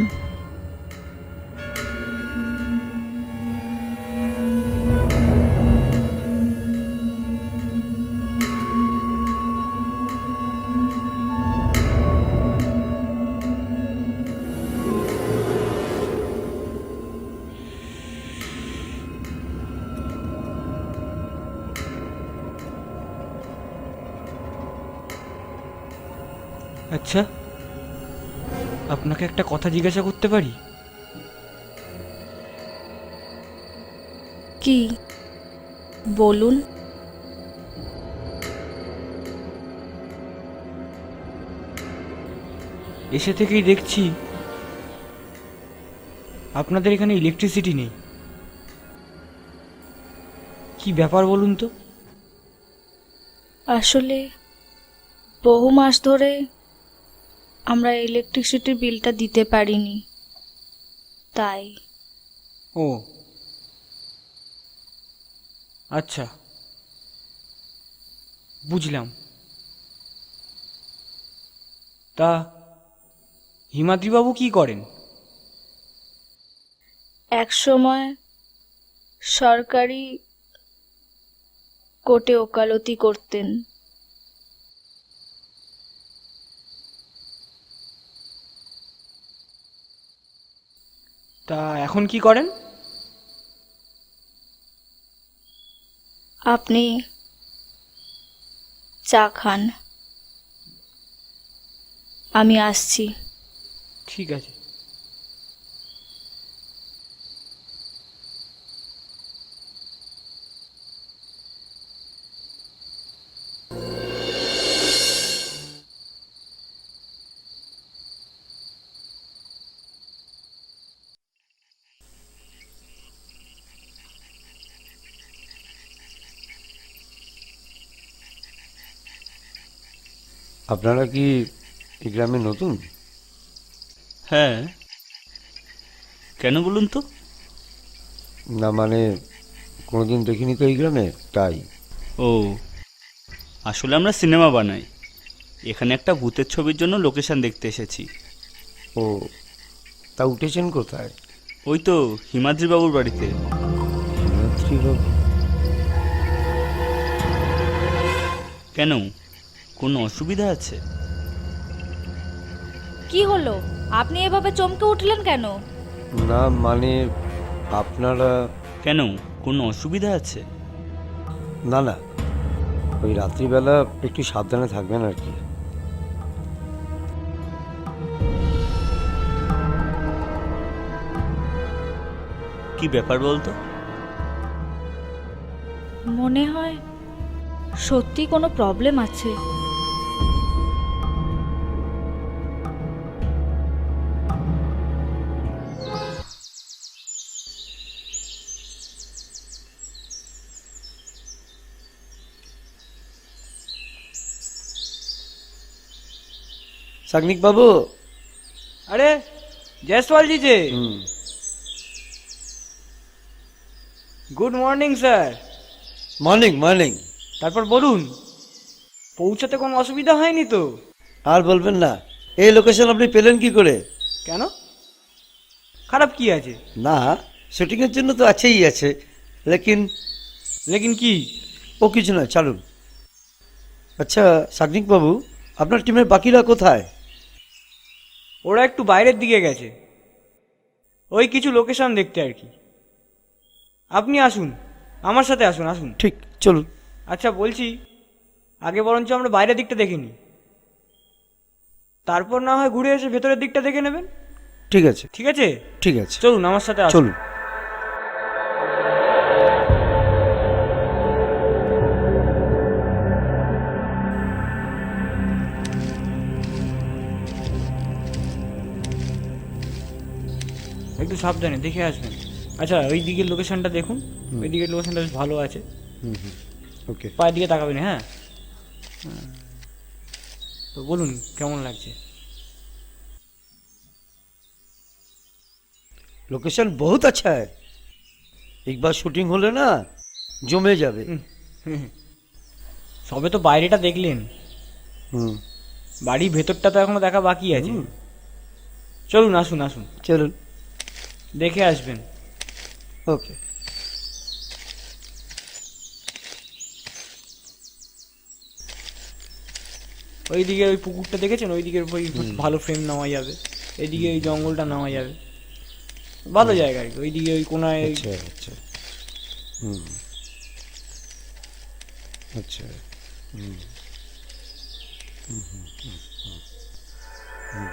আচ্ছা, আপনাকে একটা কথা জিজ্ঞাসা করতে পারি? কি বলুন। এসে থেকেই দেখছি আপনাদের এখানে ইলেকট্রিসিটি নেই। কি ব্যাপার বলুন তো? আসলে বহু মাস ধরে আমরা ইলেকট্রিসিটির বিলটা দিতে পারিনি, তাই। ও আচ্ছা, বুঝলাম। তা হিমাদ্রিবাবু কি করেন? একসময় সরকারি কোর্টে ওকালতি করতেন। তা এখন কি করেন? আপনি চা খান, আমি আসছি। ঠিক আছে। আপনারা কি এই গ্রামে নতুন? হ্যাঁ, কেন বলুন তো? না মানে কোনোদিন দেখিনি তো এই গ্রামে, তাই। ও, আসলে আমরা সিনেমা বানাই। এখানে একটা ভূতের ছবির জন্য লোকেশন দেখতে এসেছি। ও, তা উঠেছেন কোথায়? ওই তো হিমাদ্রিবাবুর বাড়িতে। হিমাদ্রিবাবু? কেন, কোনো অসুবিধা আছে? কি হলো, আপনি এভাবে চমকে উঠলেন কেন? না মানে আপনারা... কেন, কোনো অসুবিধা আছে? না না, ওই রাত্রিবেলা একটু সাবধানে থাকবেন আর কি। কি ব্যাপার বলতো? মনে হয় সত্যি কোনো প্রবলেম আছে। সাগনিক বাবু। আরে জয়সওয়াল জি যে, হুম, good morning sir. Morning morning. তারপর বলুন, পৌঁছাতে কোনো অসুবিধা হয়নি তো? আর বলবেন না, এই লোকেশন আপনি পেলেন কি করে? কেন, খারাপ কি আছে? না, শুটিংয়ের জন্য তো আছেই আছে, লেকিন... লেকিন কি? ও কিছু না, চালুন। আচ্ছা সাগনিক বাবু, আপনার টিমের বাকিরা কোথায়? ওরা একটু বাইরের দিকে গেছে, ওই কিছু লোকেশন দেখতে আর কি। আপনি আসুন, আমার সাথে আসুন, আসুন। ঠিক, চলুন। আচ্ছা বলছি, আগে বরঞ্চ আমরা বাইরের দিকটা দেখে নিই, তারপর না হয় ঘুরে এসে ভেতরের দিকটা দেখে নেবেন। ঠিক আছে ঠিক আছে, ঠিক আছে, চলুন আমার সাথে আসুন। চলুন। একটু সাবধানে দেখে আসবেন। আচ্ছা ওই দিকের লোকেশনটা দেখুন, ওই দিকের লোকেশনটা বেশ ভালো আছে। ওকে। পায়ের দিকে তাকাবেন, হ্যাঁ। তো বলুন কেমন লাগছে? लोकेशन बहुत अच्छा है, एक बार शूटिंग হলে না জমে যাবে। সবে তো বাইরেটা দেখলেন, হুম, বাড়ির ভেতরটা তো এখনো দেখা বাকি আছে। চলুন আসুন, আসুন চলুন। দেখে আসবেন। ওকে। ওইদিকে ওই পুকুরটা দেখেছেন, ওইদিকে ওই ভালো ফ্রেম নেওয়া যাবে, এদিকে ওই জঙ্গলটা নেওয়া যাবে, ভালো জায়গা আর কি। ওইদিকে ওই কোনায় আচ্ছা আচ্ছা, হুম, আচ্ছা, হুম, হ্যাঁ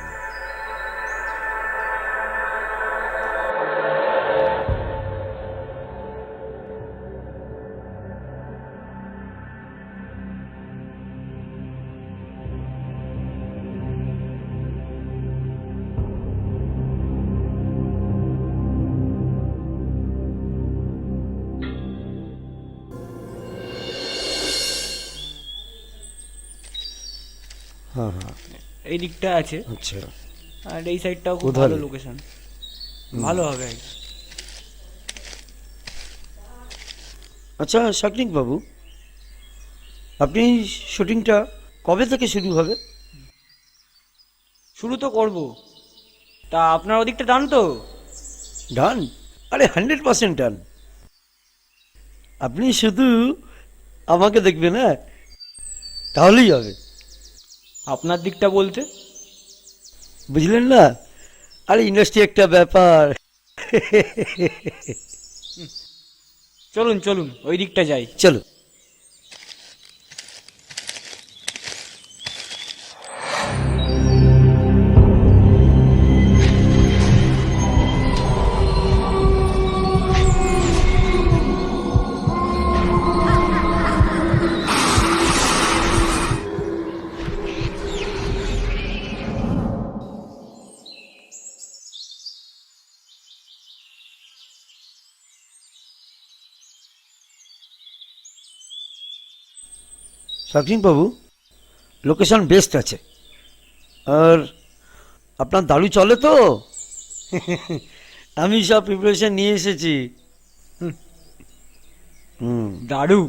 হ্যাঁ, এই দিকটা আছে, আচ্ছা। আর এই সাইডটাও খুব কোথায়? ভালো লোকেশন, ভালো হবে আর কি। আচ্ছা শাকনিক বাবু, আপনি শুটিংটা কবে থেকে শুরু হবে? শুরু তো করব, তা আপনার ওদিকটা ডান তো? ডান? আরে 100% ডান। আপনি শুধু আমাকে দেখবেন, হ্যাঁ, তাহলেই হবে। আপনার দিকটা বলতে? বুঝলেন না? আরে ইন্ডাস্ট্রি একটা ব্যাপার। চলুন চলুন ওই দিকটা যাই। চলো। শাকনিক বাবু, লোকেশন বেস্ট আছে, আর আপনার দাড়ু চলে তো? আমি সব প্রিপারেশন নিয়ে এসেছি। হুম। দারু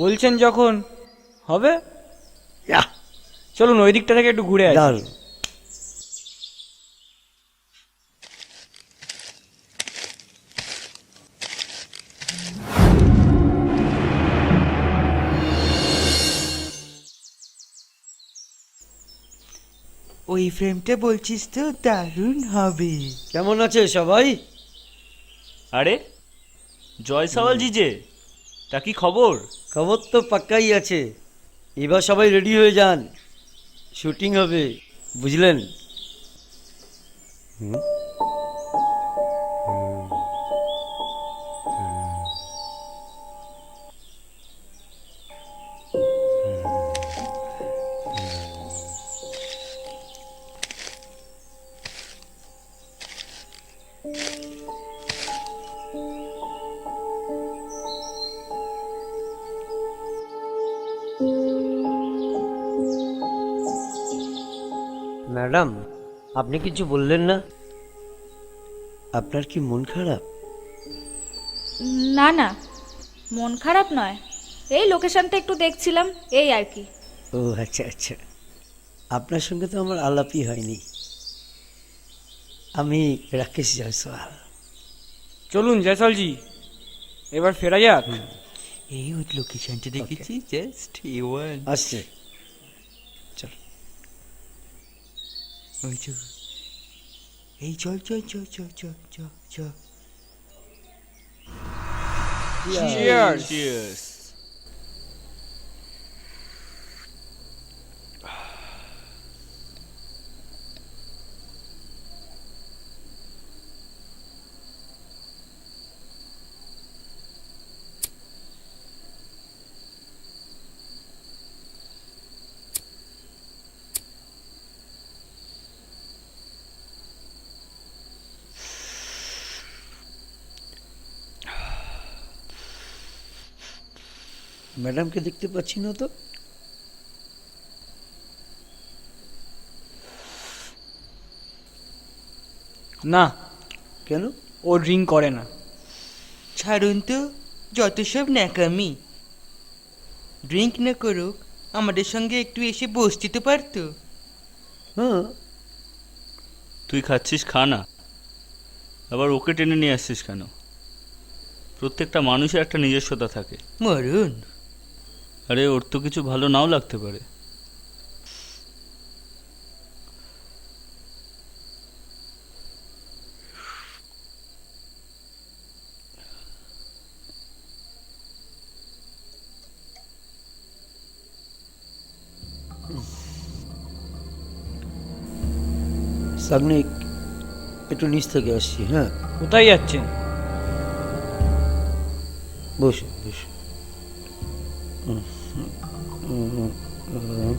বলছেন যখন, হবে। ইয়াহ, চলুন ওই দিকটা থেকে একটু ঘুরে আসি। দারুণ। ওই ফ্রেমটা বলছিস তো দারুণ হবে। কেমন আছে সবাই? আরে জয় সাওয়াল জি যে, তা কি খবর? খবর তো পাক্কাই আছে। এবার সবাই রেডি হয়ে যান, শুটিং হবে, বুঝলেন? ম্যাডাম, আপনি কিছু বললেন না? আপনার কি মন খারাপ? না না, মন খারাপ নয়, এই লোকেশনটা একটু দেখছিলাম, এই আর কি। ও আচ্ছা আচ্ছা, আপনার সঙ্গে তো আমার আলাপই হয়নি। আমি রাকেশ জয়সওয়াল। চলুন জয়সলজি, এবার ফেরা যাক। এই ওই লোকেশনটা দেখেছি, জাস্ট A1। আসছে, চল। ওই চল, এই চল চল চল চল চল চল চল। Cheers. Cheers. ম্যাডামকে দেখতে পাচ্ছি না তো। না, কেন? ও ড্রিঙ্ক করে না। ছাড়ুন তো, যত সব ন্যাকামি। ড্রিঙ্ক না করুক, আমাদের সঙ্গে একটু এসে বসতে তো পারতো। হ্যাঁ, তুই খাচ্ছিস খা না, আবার ওকে টেনে নিয়ে আসছিস কেন? প্রত্যেকটা মানুষের একটা নিজস্বতা থাকে। মরুন। আরে ওর তো কিছু ভালো নাও লাগতে পারে। সামনিক, একটু নিচ থেকে আসছি, হ্যাঁ? কোথায় যাচ্ছেন? বসো বসো। হুম, হুম, হুম, হুম,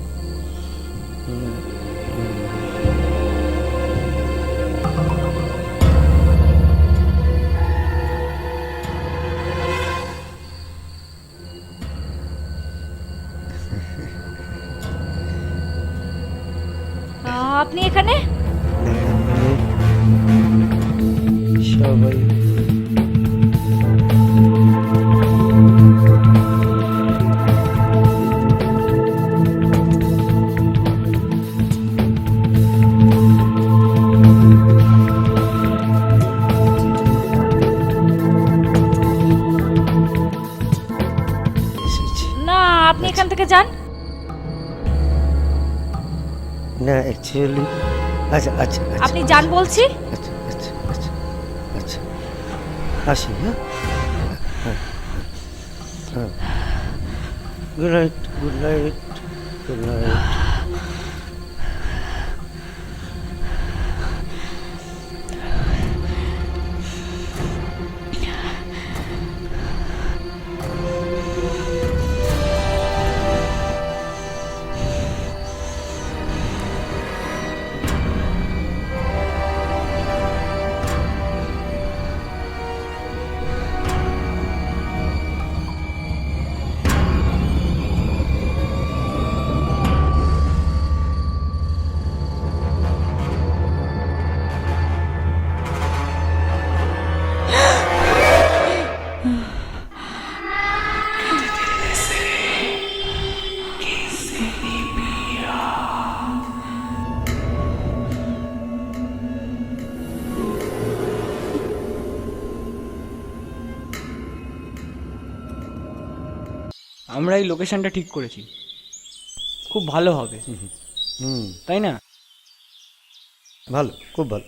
আপনি এখানে? সবাই এসেছে। না, আপনি এখান থেকে যান। না, অ্যাকচুয়ালি, আচ্ছা আচ্ছা আচ্ছা, আপনি যান বলছি। আচ্ছা আচ্ছা আচ্ছা আচ্ছা, আসি, হ্যাঁ? হ্যাঁ, হ্যাঁ। Good night, good night, good night. আমরা এই লোকেশনটা ঠিক করেছি, খুব ভালো হবে, হুম, তাই না? ভালো, খুব ভালো।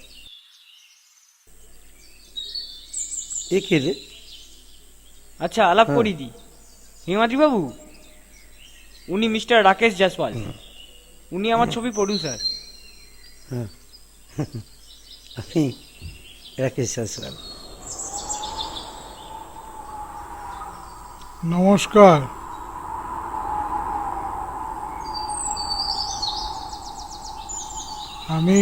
এ কে রে? আচ্ছা, আলাপ হ্যাঁ। করি দি। হিমাদ্রি বাবু, উনি মিস্টার রাকেশ জয়সওয়াল। উনি আমার ছবি প্রডিউসার। আমি রাকেশ জয়সওয়াল। নমস্কার। আমি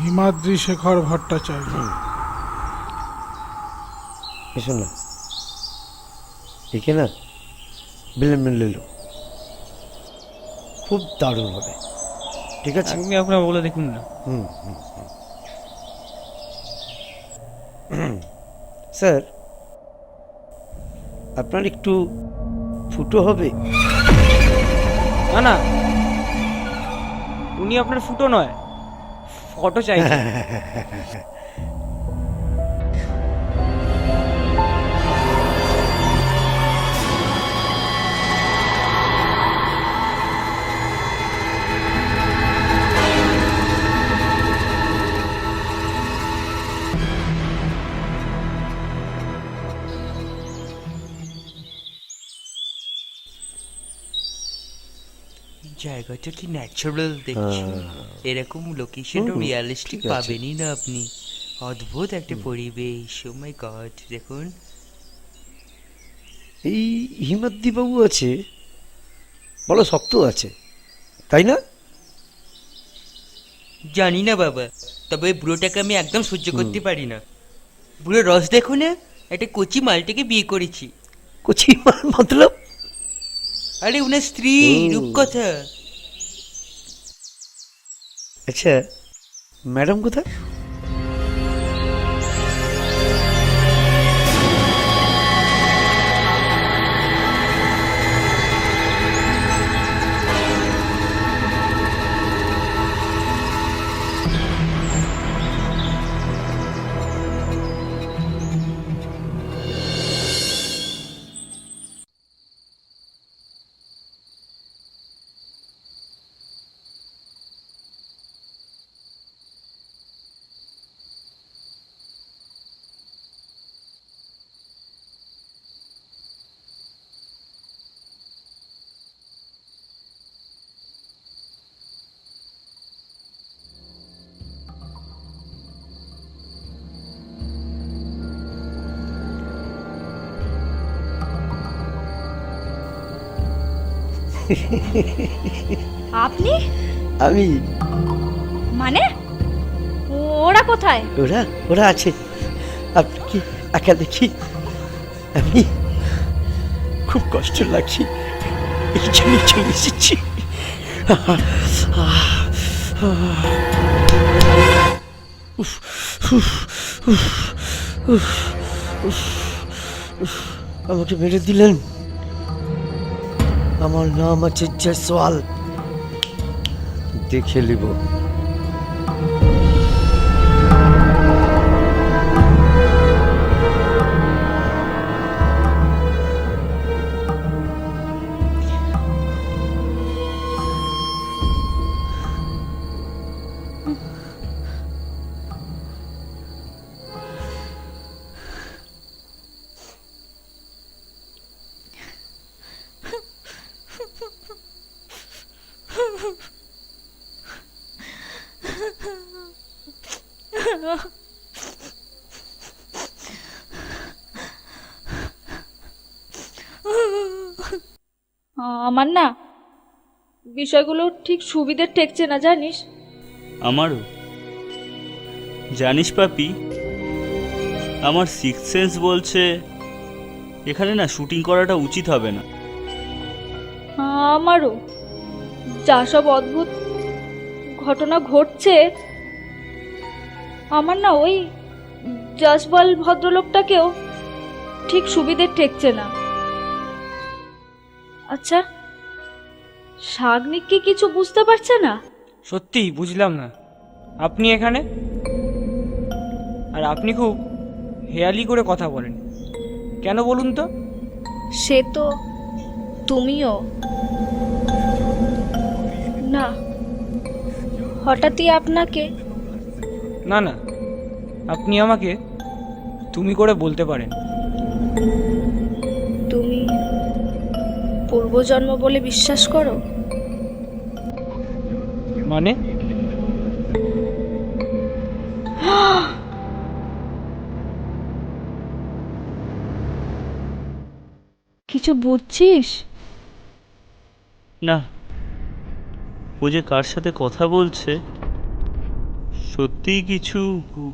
হিমাদ্রি শেখর ভট্টাচার্য। এসো না, একে না বিলেন মিলে লো, খুব দারুণ হবে, ঠিক আছে? আপনি আপনার বলে দেখুন না। হুম, স্যার, আপনার একটু ফুটো হবে। না না, উনি আপনার ফুটো নয়, ফটো চাইছে। জায়গাটা কি ন্যাচারাল দেখছি, এরকম লোকেশন হুম, রিয়ালিস্টিক ঠিক আছে। পাবেনই না আপনি। অদ্ভুত একটা পরিবেশ, ও মাই গড। দেখুন, এই হিমাদ্রি বাবু আছে, বড় শক্ত আছে, তাই না? জানি না বাবা, তবে ওই বুড়োটাকে আমি একদম সহ্য করতে পারি না। বুড়ো রস দেখো না, একটা কচি মালটাকে বিয়ে করেছি। কচি মতলব? আরে উনার স্ত্রী, ও। রূপকথা। আচ্ছা, ম্যাডাম কোথায়? আপনি? আমি? মানে ওরা কোথায়? ওরা ওরা আছে, আপনাকে একা দেখি আমি খুব কষ্ট লাগছে, এই জন্য চলে এসেছি। আমাকে মেরে দিলেন। আমার নাম আছে জয়সওয়াল, দেখে নিব। আমার না বিষয়গুলো ঠিক সুবিধে ঠেকছে না, জানিস? আমারও। জানিস পাপি, আমার সিক্স সেন্স বলছে এখানে না শুটিং করাটা উচিত হবে না। আমারও যা সব অদ্ভুত ঘটনা ঘটছে, আমার না ওই জসওয়াল ভদ্রলোকটাকেও ঠিক সুবিধে ঠেকছে না। আচ্ছা, শাগনিক কি কিছু বুঝতে পারছে না? সত্যি বুঝলাম না, আপনি এখানে, আর আপনি খুব হেয়ালি করে কথা বলেন কেন বলুন তো? সে তো তুমিও না, হঠাৎই আপনাকে। না না, আপনি আমাকে তুমি করে বলতে পারেন। তুমি পূর্বজন্ম বলে বিশ্বাস করো? মানে? কিছু বুঝছিস? না, ও যে কার সাথে কথা বলছে সত্যিই কিছু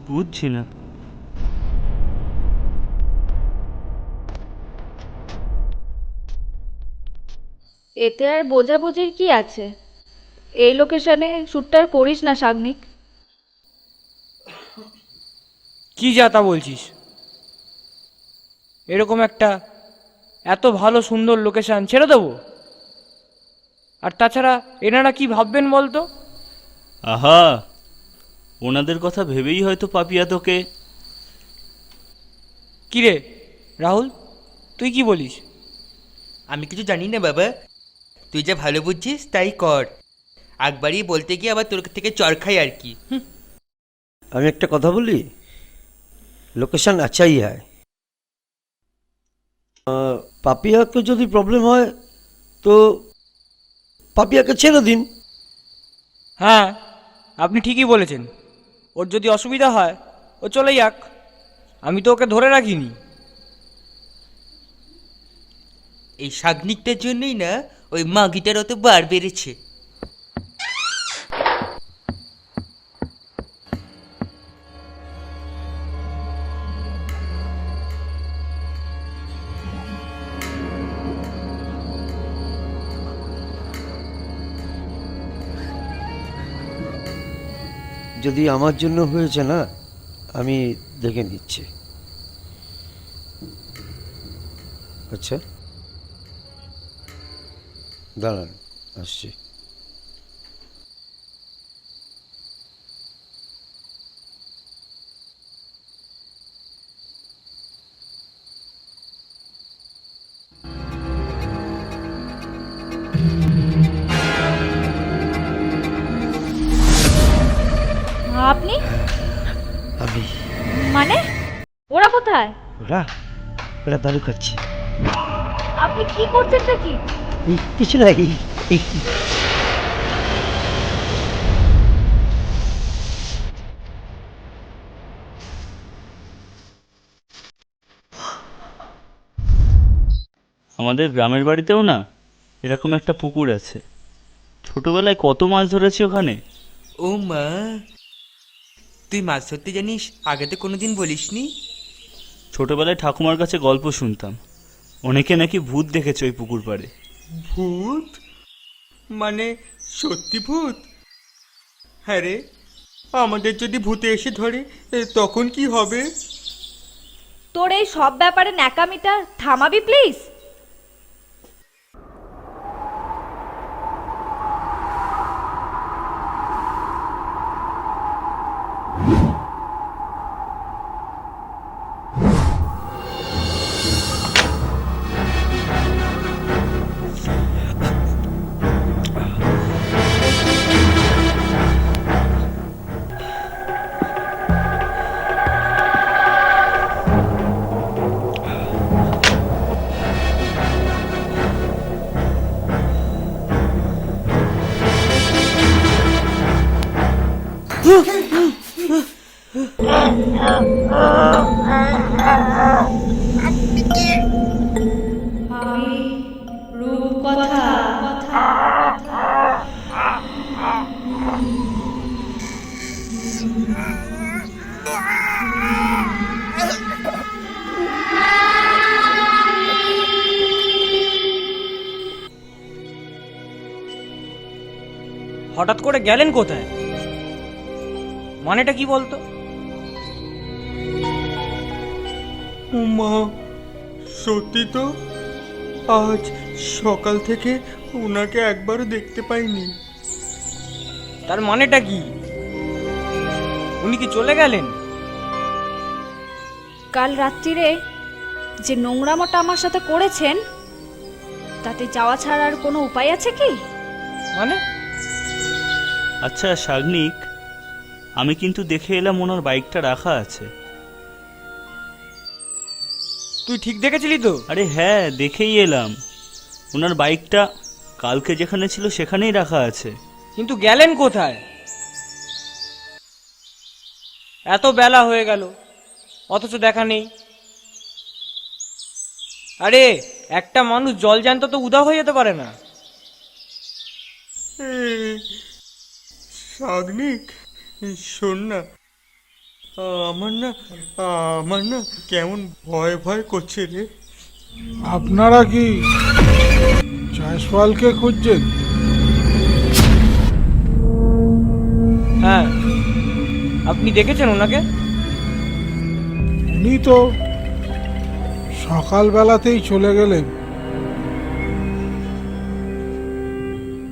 বুঝছি না। এতে আর বোঝাবুঝির কি আছে? এই লোকেশনে শ্যুটটা করিস না শাগনিক। কি যা তা বলছিস? এরকম একটা এত ভালো সুন্দর লোকেশন ছেড়ে দেবো? আর তাছাড়া এনারা কি ভাববেন বলতো? আহা, ওনাদের কথা ভেবেই হয়তো পাপিয়া তোকে। কি রে রাহুল, তুই কি বলিস? আমি কিছু জানি না বাবা, তুই যা ভালো বুঝছিস তাই কর। একবারই বলতে গিয়ে আবার তোর থেকে চর খাই আর কি। আমি একটা কথা বলি, লোকেশন আচ্ছাই হয়। পাপিয়াকে যদি প্রবলেম হয় তো পাপিয়াকে ছেড়ে দিন। হ্যাঁ, আপনি ঠিকই বলেছেন। ওর যদি অসুবিধা হয় ও চলে যাক, আমি তো ওকে ধরে রাখিনি। এই শাগনিকটার জন্যই না ওই মাগিটার অত বার বেড়েছে। যদি আমার জন্য হয়েছে না, আমি দেখে নিচ্ছি। আচ্ছা দাঁড়ান, আসছি। আপনি? আমি? মানে ওরা কোথায়? ওরা ওরা বালু খাচ্ছে। আপনি কি করছেন নাকি? এই কিছু না, এই আমাদের গ্রামের বাড়িতেও না এরকম একটা পুকুর আছে। ছোটবেলায় কত মাছ ধরেছি ওখানে। ও মা, তুই মাছ ধরতে জানিস? আগে তো কোনোদিন বলিসনি। ছোটবেলায় ঠাকুমার কাছে গল্প শুনতাম, অনেকে নাকি ভূত দেখেছে ওই পুকুর পাড়ে। ভূত? মানে সত্যি ভূত? হ্যাঁ রে, আমাদের যদি ভূতে এসে ধরে তখন কি হবে? তোর এই সব ব্যাপারে ন্যাকামিটা থামাবি প্লিজ? হঠাৎ করে গেলেন কোথায়? মানেটা কি বলতো? মা, সত্যি তো আজ সকাল থেকে ওনাকে একবারও দেখতে পাইনি। তার মানেটা কি? উনি কি চলে গেলেন? কাল রাত্রিরে যে নোংরামোটা আমার সাথে করেছেন, তাতে যাওয়া ছাড়া আর কোনো উপায় আছে কি? মানে? আচ্ছা শাগনিক, আমি কিন্তু দেখে এলাম ওনার বাইকটা রাখা আছে। তুই ঠিক দেখেছিলি তো? আরে হ্যাঁ, দেখেই এলাম। ওনার বাইকটা কালকে যেখানে ছিল সেখানেই রাখা আছে। কিন্তু গেলেন কোথায়? এত বেলা হয়ে গেল অথচ দেখা নেই। আরে একটা মানুষ জলজ্যান্ত তো উধাও হয়ে যেতে পারে না। শাগনিক, শোন না, আমার না কেমন ভয় ভয় করছে রে। আপনারা কি জয়সওয়ালকে খুঁজছেন? হ্যাঁ, আপনি দেখেছেন ওনাকে? উনি তো সকালবেলাতেই চলে গেলেন।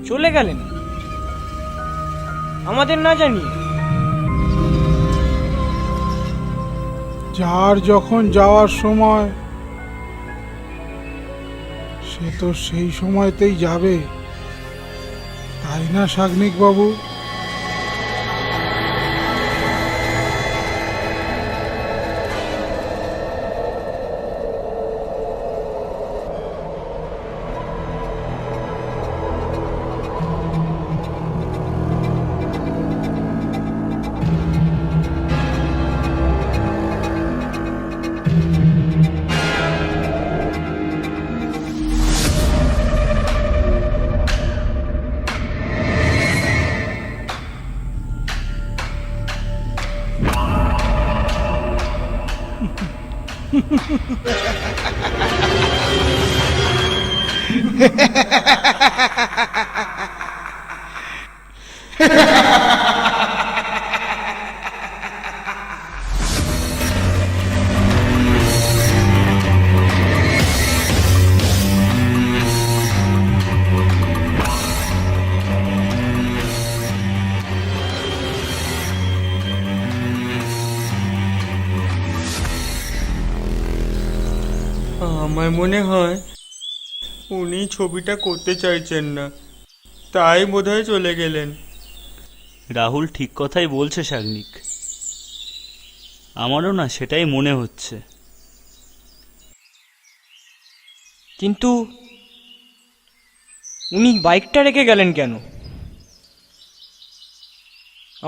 চলে গেলেন আমাদের না জানিয়ে? যার যখন যাওয়ার সময় সে তো সেই সময়তেই যাবে, তাই না শাগনিক বাবু? আমার মনে হয় উনি ছবিটা করতে চাইছেন না, তাই বোধহয় চলে গেলেন। রাহুল ঠিক কথাই বলছে শাগনিক, আমারও না সেটাই মনে হচ্ছে। কিন্তু উনি বাইকটা রেখে গেলেন কেন?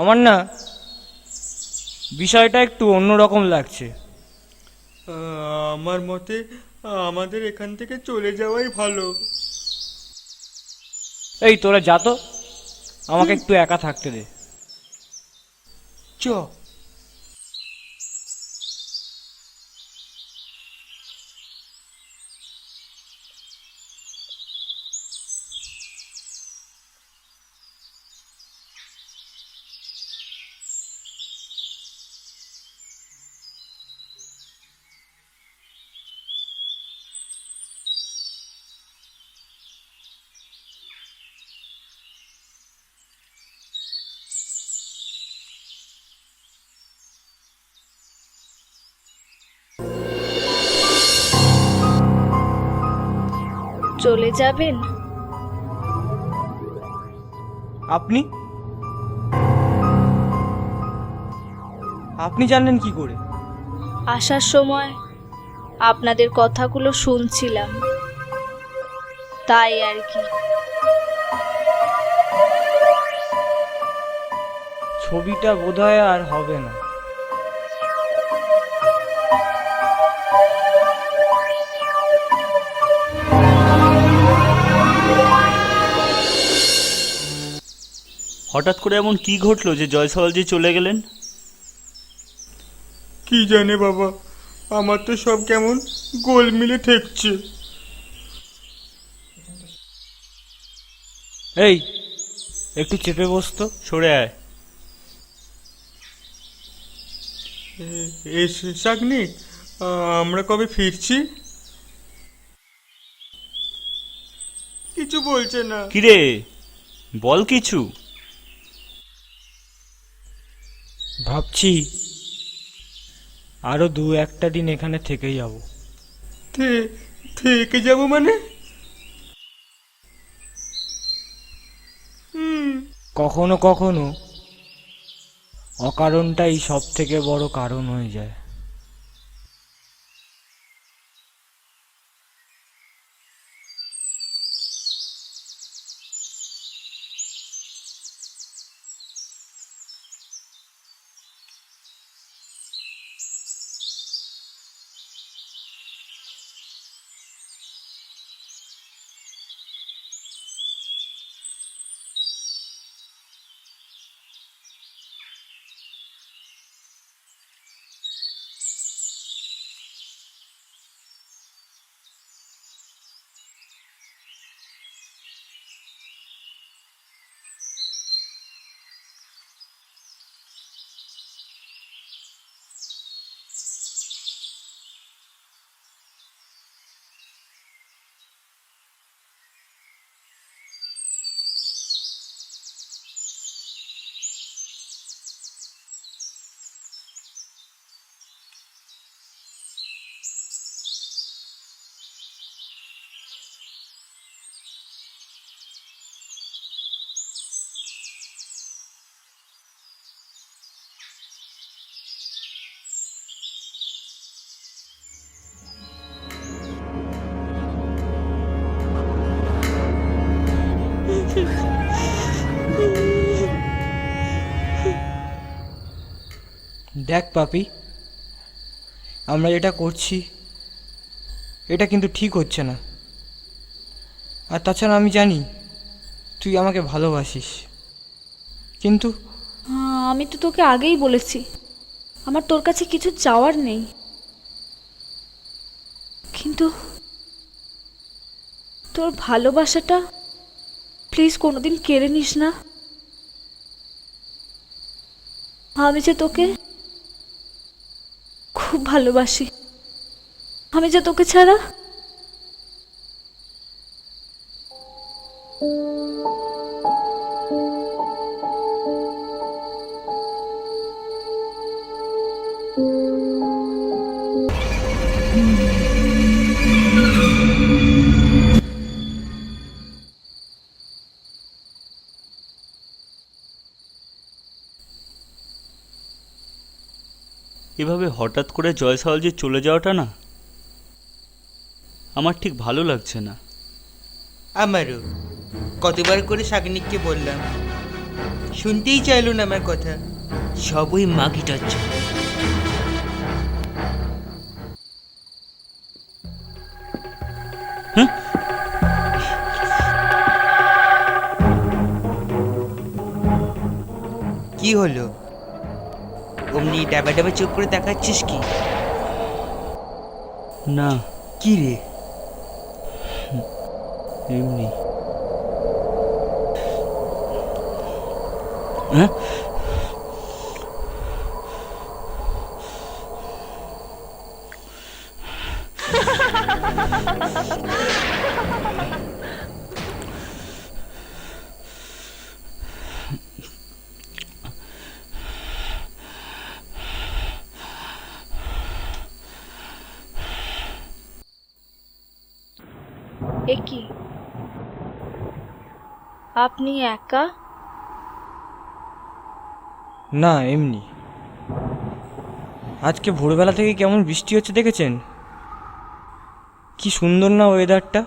আমার না বিষয়টা একটু অন্যরকম লাগছে। আমার মতে আমাদের এখান থেকে চলে যাওয়াই ভালো। এই তোরা যা তো, আমাকে একটু একা থাকতে দে। চ। চলে যাবেন? আপনি আপনি জানলেন কি করে? আসার সময় আপনাদের কথাগুলো শুনছিলাম, তাই আর কি। ছবিটা বোধহয় আর হবে না। হঠাৎ করে এমন কি ঘটলো যে জয়সওয়ালজি চলে গেলেন? কি জানে বাবা, আমার তো সব কেমন গোলমিলে ঠেকছে। এই একটু চেপে বসতো। সরে আয়। শাগনিক, আমরা কবে ফিরছি? কিছু বলছে না। কিরে, বল কিছু। ভাবছি আরো 2-1টা দিন এখানে থেকে যাব। থেকে যাব মানে? কখনো কখনো অকারণটাই সব থেকে বড় কারণ হয়ে যায়। দেখ পাপি, আমরা যেটা করছি এটা কিন্তু ঠিক হচ্ছে না। আর তাছাড়া আমি জানি তুই আমাকে ভালোবাসিস, কিন্তু আমি তো তোকে আগেই বলেছি আমার তোর কাছে কিছু চাওয়ার নেই, কিন্তু তোর ভালোবাসাটা প্লিজ কোনোদিন কেড়ে নিস না। আমি যে তোকে খুব ভালোবাসি, আমি যে তোকে ছাড়া এভাবে হঠাৎ করে জয়সওয়ালজি চলে যাওয়াটা না আমার ঠিক ভালো লাগছে না। আমারও কতবার করে শাগনিককে বললাম, শুনতেই চাইলো না আমার কথা। সবই মাগিটার জন্য। কি হলো? অমনি ডাবা ডাবা চোখ করে তাকাচ্ছিস কি? না, কি রে? এমনি। হ্যাঁ? এ কি, আপনি একা? না, এমনি। আজকে ভোরবেলা থেকে কেমন বৃষ্টি হচ্ছে দেখেছেন? কি সুন্দর না ওয়েদারটা।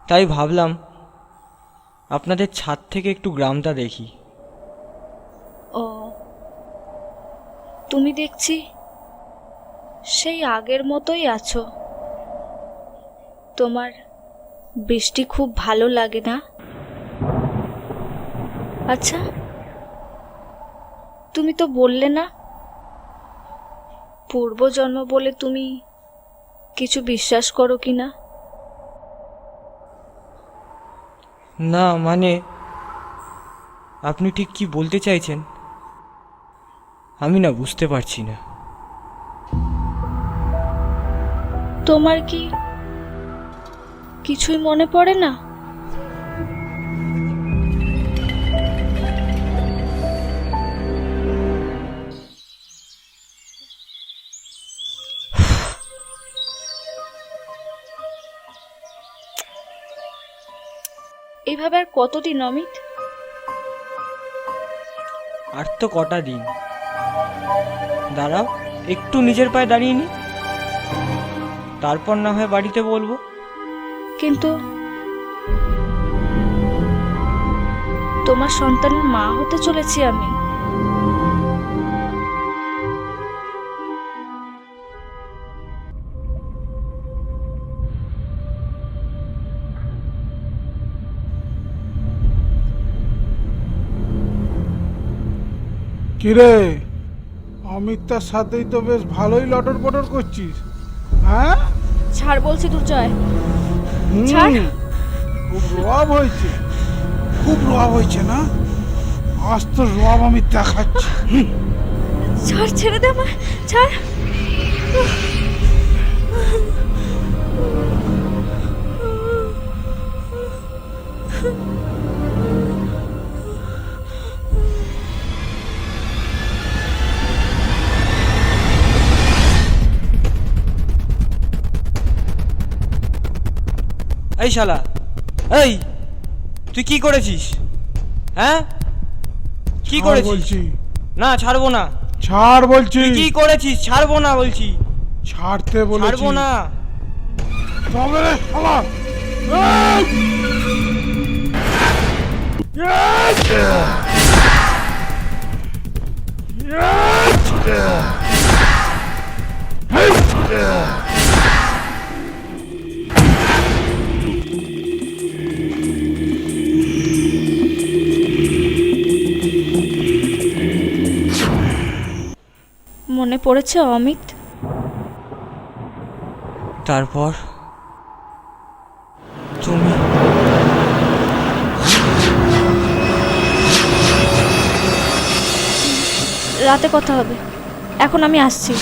তাই ভাবলাম আপনাদের ছাদ থেকে একটু গ্রামটা দেখি। ও, তুমি দেখছি সেই আগের মতোই আছো। তোমার বৃষ্টি খুব ভালো লাগে না? আচ্ছা, তুমি তো বললে না পূর্বজন্ম বলে তুমি কিছু বিশ্বাস করো কি না? না, মানে আপনি ঠিক কি বলতে চাইছেন আমি না বুঝতে পারছি না। তোমার কি কিছুই মনে পড়ে না? এভাবে আর কতদিন অমিত? আর তো কটা দিন। দাঁড়াও, একটু নিজের পায়ে দাঁড়িয়ে নি, তারপর না হয় বাড়িতে বলবো। কিন্তু তোমার সন্তানের মা হতে চলেছি আমি। কিরে, অমিতার সাথেই তো বেশ ভালোই লটর পটর করছিস, হ্যাঁ? ছাড় বলছি দুর্জয়, হুম, ছাড়। খুব রোয়াব হয়েছে, খুব রোয়াব হয়েছে না? আজ তো রোয়াব আমি দেখাচ্ছি। ছাড়, ছেড়ে দে আমায়, ছাড়। এই শালা, এই তুই কি করেছিস? হ্যাঁ, কি ছাড় করেছিস? বলছি, না, ছাড়বো না। ছাড় বলছি, তুই কি করেছিস? ছাড়বো না বলছি। ছাড়তে বলেছি। ছাড়বো না। তবে রে শালা, মনে পড়েছে অমিত? তারপর তুমি রাতে কথা হবে, এখন আমি আসছি।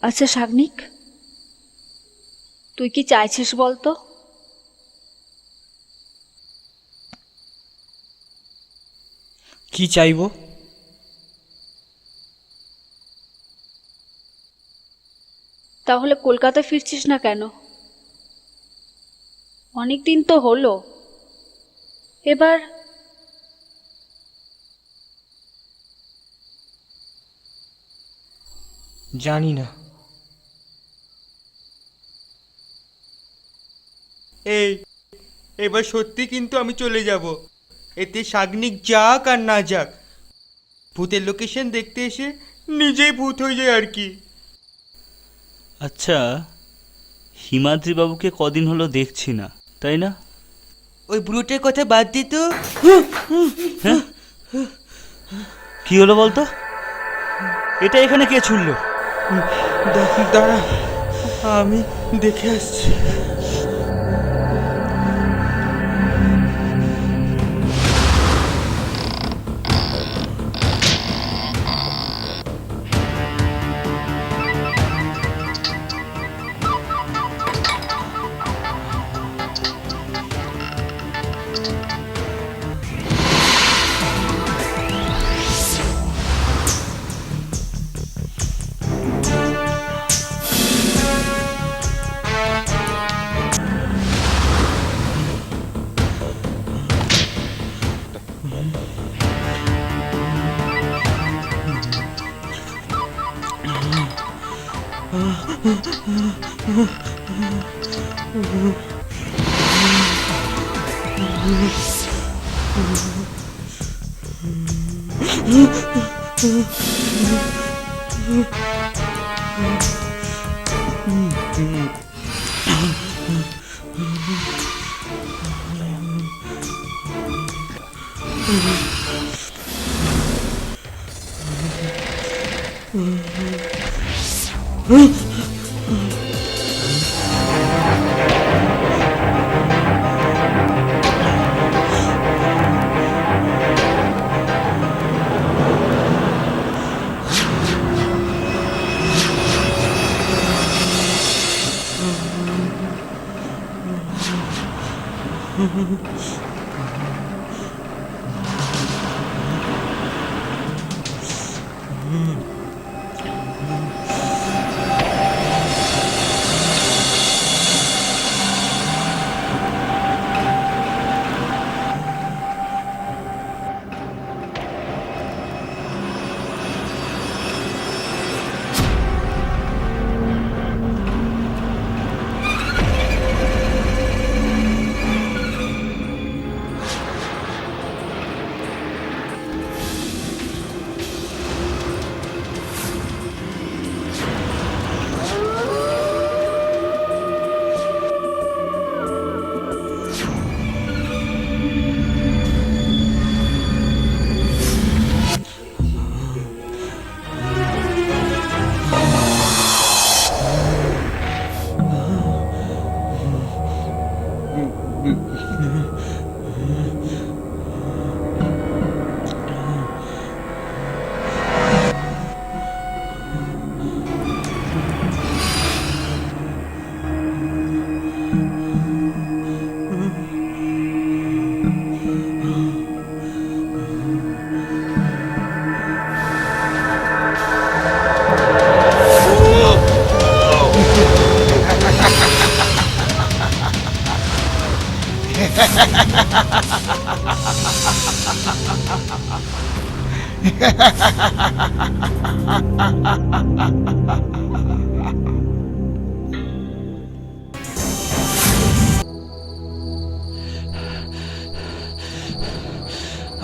আচ্ছা শাগনিক, তুই কি চাইছিস বলতো? কি চাইবো? তাহলে কলকাতা ফিরছিস না কেন? অনেক দিন তো হলো। এবার জানি না। এই এবার সত্যি কিন্তু আমি চলে যাব। এতে শাগনিক যাক আর না যাক, ভূতের লোকেশন দেখতে এসে নিজেই ভূত হয়ে যায় আর কি। আচ্ছা, হিমাদ্রি বাবুকে কদিন হলো দেখছি না, তাই না? ওই বুড়োটার কথা বাদ দে তো। হ্যাঁ, কি হলো বলতো? এটা এখানে কে ছুড়লো? দাঁড়া, আমি দেখে আসছি।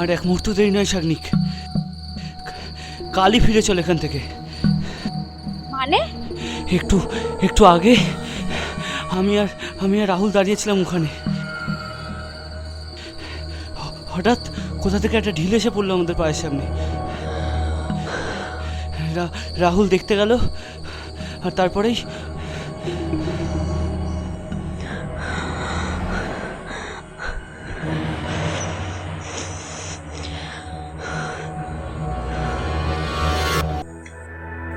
আর এক মুহূর্ত দেরি নয় শাগনিক, কালই ফিরে চল এখান থেকে। মানে? একটু একটু আগে আমি আর রাহুল দাঁড়িয়েছিলাম ওখানে, হঠাৎ কোথা থেকে একটা ঢিল এসে পড়লো আমাদের পায়ের সামনে। রাহুল দেখতে গেল, আর তারপরেই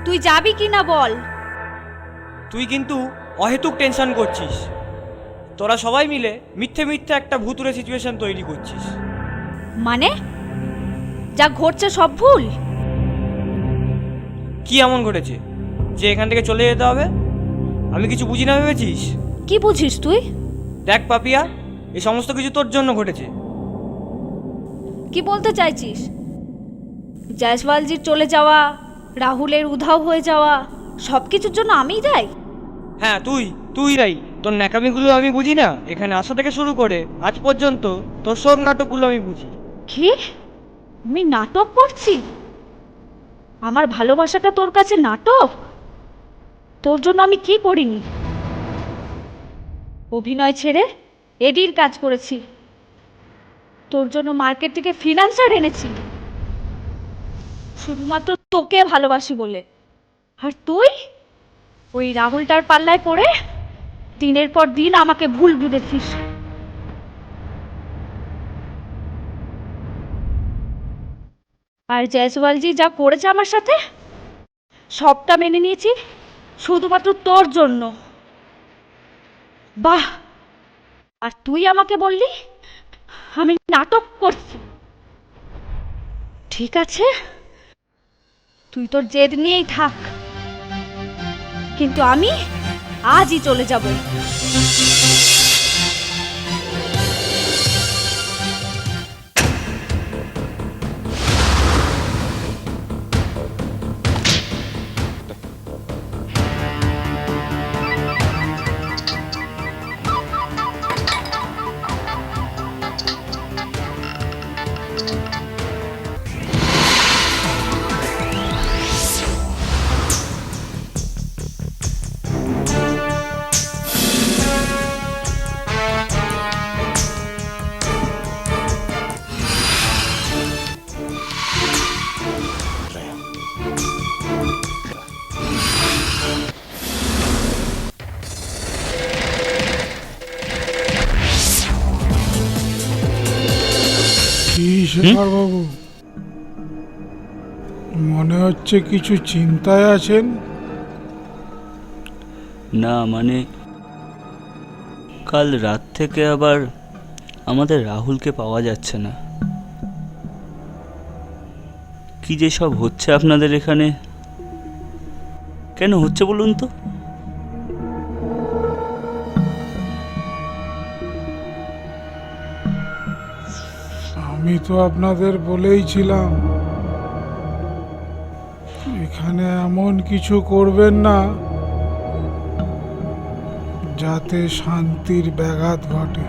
তুই যাবি কি না বল। তুই কিন্তু অহেতুক টেনশন করছিস। তোরা সবাই মিলে মিথ্যে মিথ্যে একটা ভুতুরে সিচুয়েশন তৈরি করছিস। মানে যা ঘটছে সব ভুল? কি এমন ঘটেছে যে এখান থেকে চলে যেতে হবে? আমি কিছু বুঝি না ভেবেছিস? কি বুঝিস তুই? দেখ পাপিয়া, এই সমস্ত কিছু তোর জন্য ঘটেছে। কি বলতে চাইছিস? জয়সওয়ালজির চলে যাওয়া, রাহুলের উধাও হয়ে যাওয়া, সব কিছুর জন্য আমিই দায়ী? হ্যাঁ তুই রাই, তোর ন্যাকামিগুলো আমি বুঝি না? এখানে আসা থেকে শুরু করে আজ পর্যন্ত তোর সব নাটকগুলো আমি বুঝি। কি? আমি নাটক করছি? আমার ভালোবাসাটা তোর কাছে নাটক? তোর জন্য আমি কি করিনি? অভিনয় ছেড়ে এডির কাজ করেছি, তোর জন্য মার্কেট থেকে ফিনান্সার এনেছি, শুধুমাত্র তোকে ভালোবাসি বলে। আর তুই ওই রাহুলটার পাল্লায় পড়ে দিনের পর দিন আমাকে ভুল বুঝেছিস। আর জয়সওয়ালজি যা করেছে আমার সাথে, সবটা মেনে নিয়েছি শুধুমাত্র তোর জন্য। বাহ! আর তুই আমাকে বললি আমি নাটক করছি। ঠিক আছে, তুই তোর জেদ নিয়েই থাক, কিন্তু আমি আজই চলে যাব। কি শেখর বাবু, মনে হচ্ছে কিছু চিন্তায় আছেন। না মানে কাল রাত থেকে আবার আমাদের রাহুলকে পাওয়া যাচ্ছে না। কি যে সব হচ্ছে আপনাদের এখানে, কেন হচ্ছে বলুন তো? আমি তো আপনাদের বলেই ছিলাম এখানে এমন কিছু করবেন না যাতে শান্তির ব্যাঘাত ঘটে।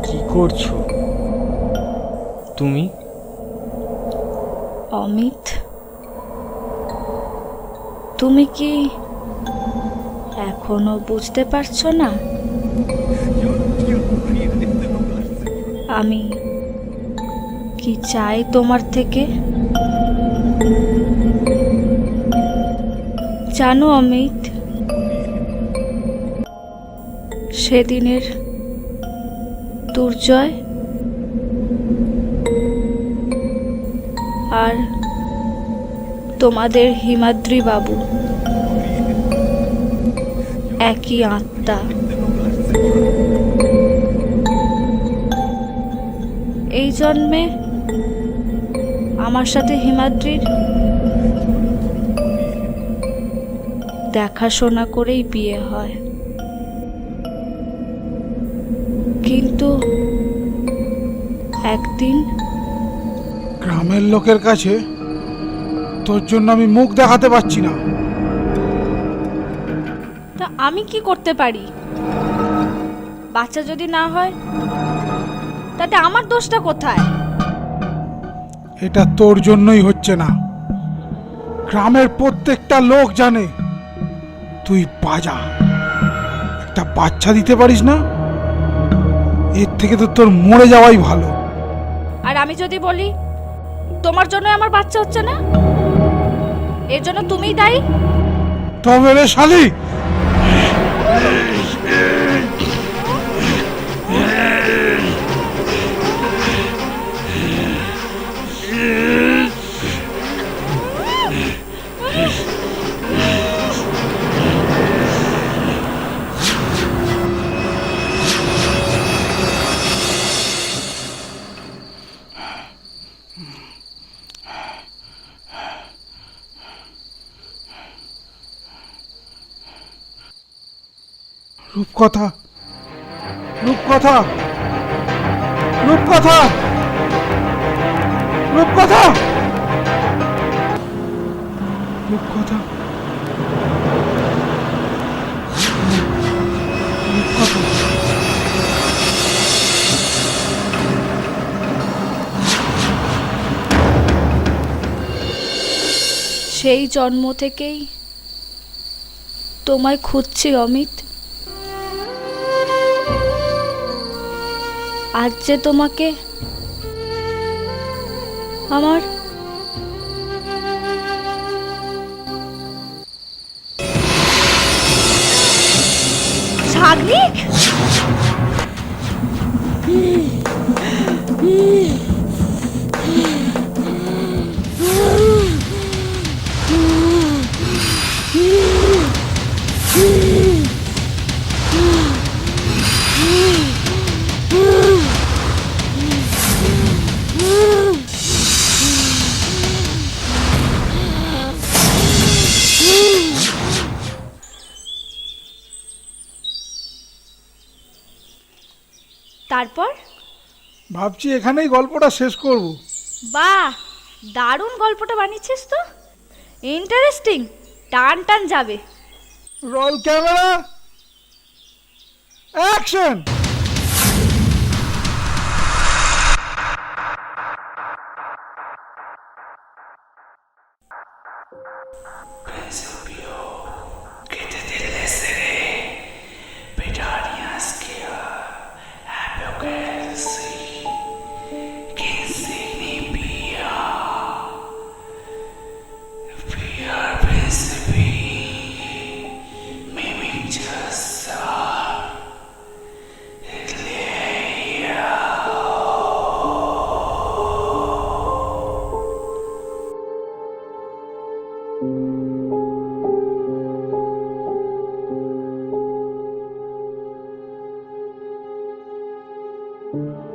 কি করছো তুমি? অমিত, তুমি কি এখনো বুঝতে পারছো না আমি কি চাই তোমার থেকে? জানো অমিত, সেদিনের দুর্জয় আর তোমাদের হিমাদ্রি বাবু একই আত্মা। এই জন্মে আমার সাথে হিমাদ্রির দেখাশোনা করেই বিয়ে হয়, কিন্তু একদিন গ্রামের লোকের কাছে তোর জন্য আমি মুখ দেখাতে পারছি না। তা আমি কি করতে পারি? বাচ্চা যদি না হয় তাতে আমার দোষটা কোথায়? এটা তোর জন্যই হচ্ছে না, গ্রামের প্রত্যেকটা লোক জানে তুই বাজা। একটা বাচ্চা দিতে পারিস না, এর থেকে তো তোর মরে যাওয়াই ভালো। আর আমি যদি বলি তোমার জন্য আমার বাচ্চা হচ্ছে না, এর জন্য তুমিই দায়ী। তবে রে শালি, রূপকথা, রূপকথা, রূপকথা, রূপকথা, রূপকথা, রূপকথা। সেই জন্ম থেকেই তোমায় খুঁজছি অমিত। আজ যে তোমাকে আমার সাগনিক, তারপর ভাবছি এখানেই গল্পটা শেষ করব। বাহ, দারুণ গল্পটা বানিয়েছিস তো, ইন্টারেস্টিং, টান টান যাবে। Roll camera, action. Thank you.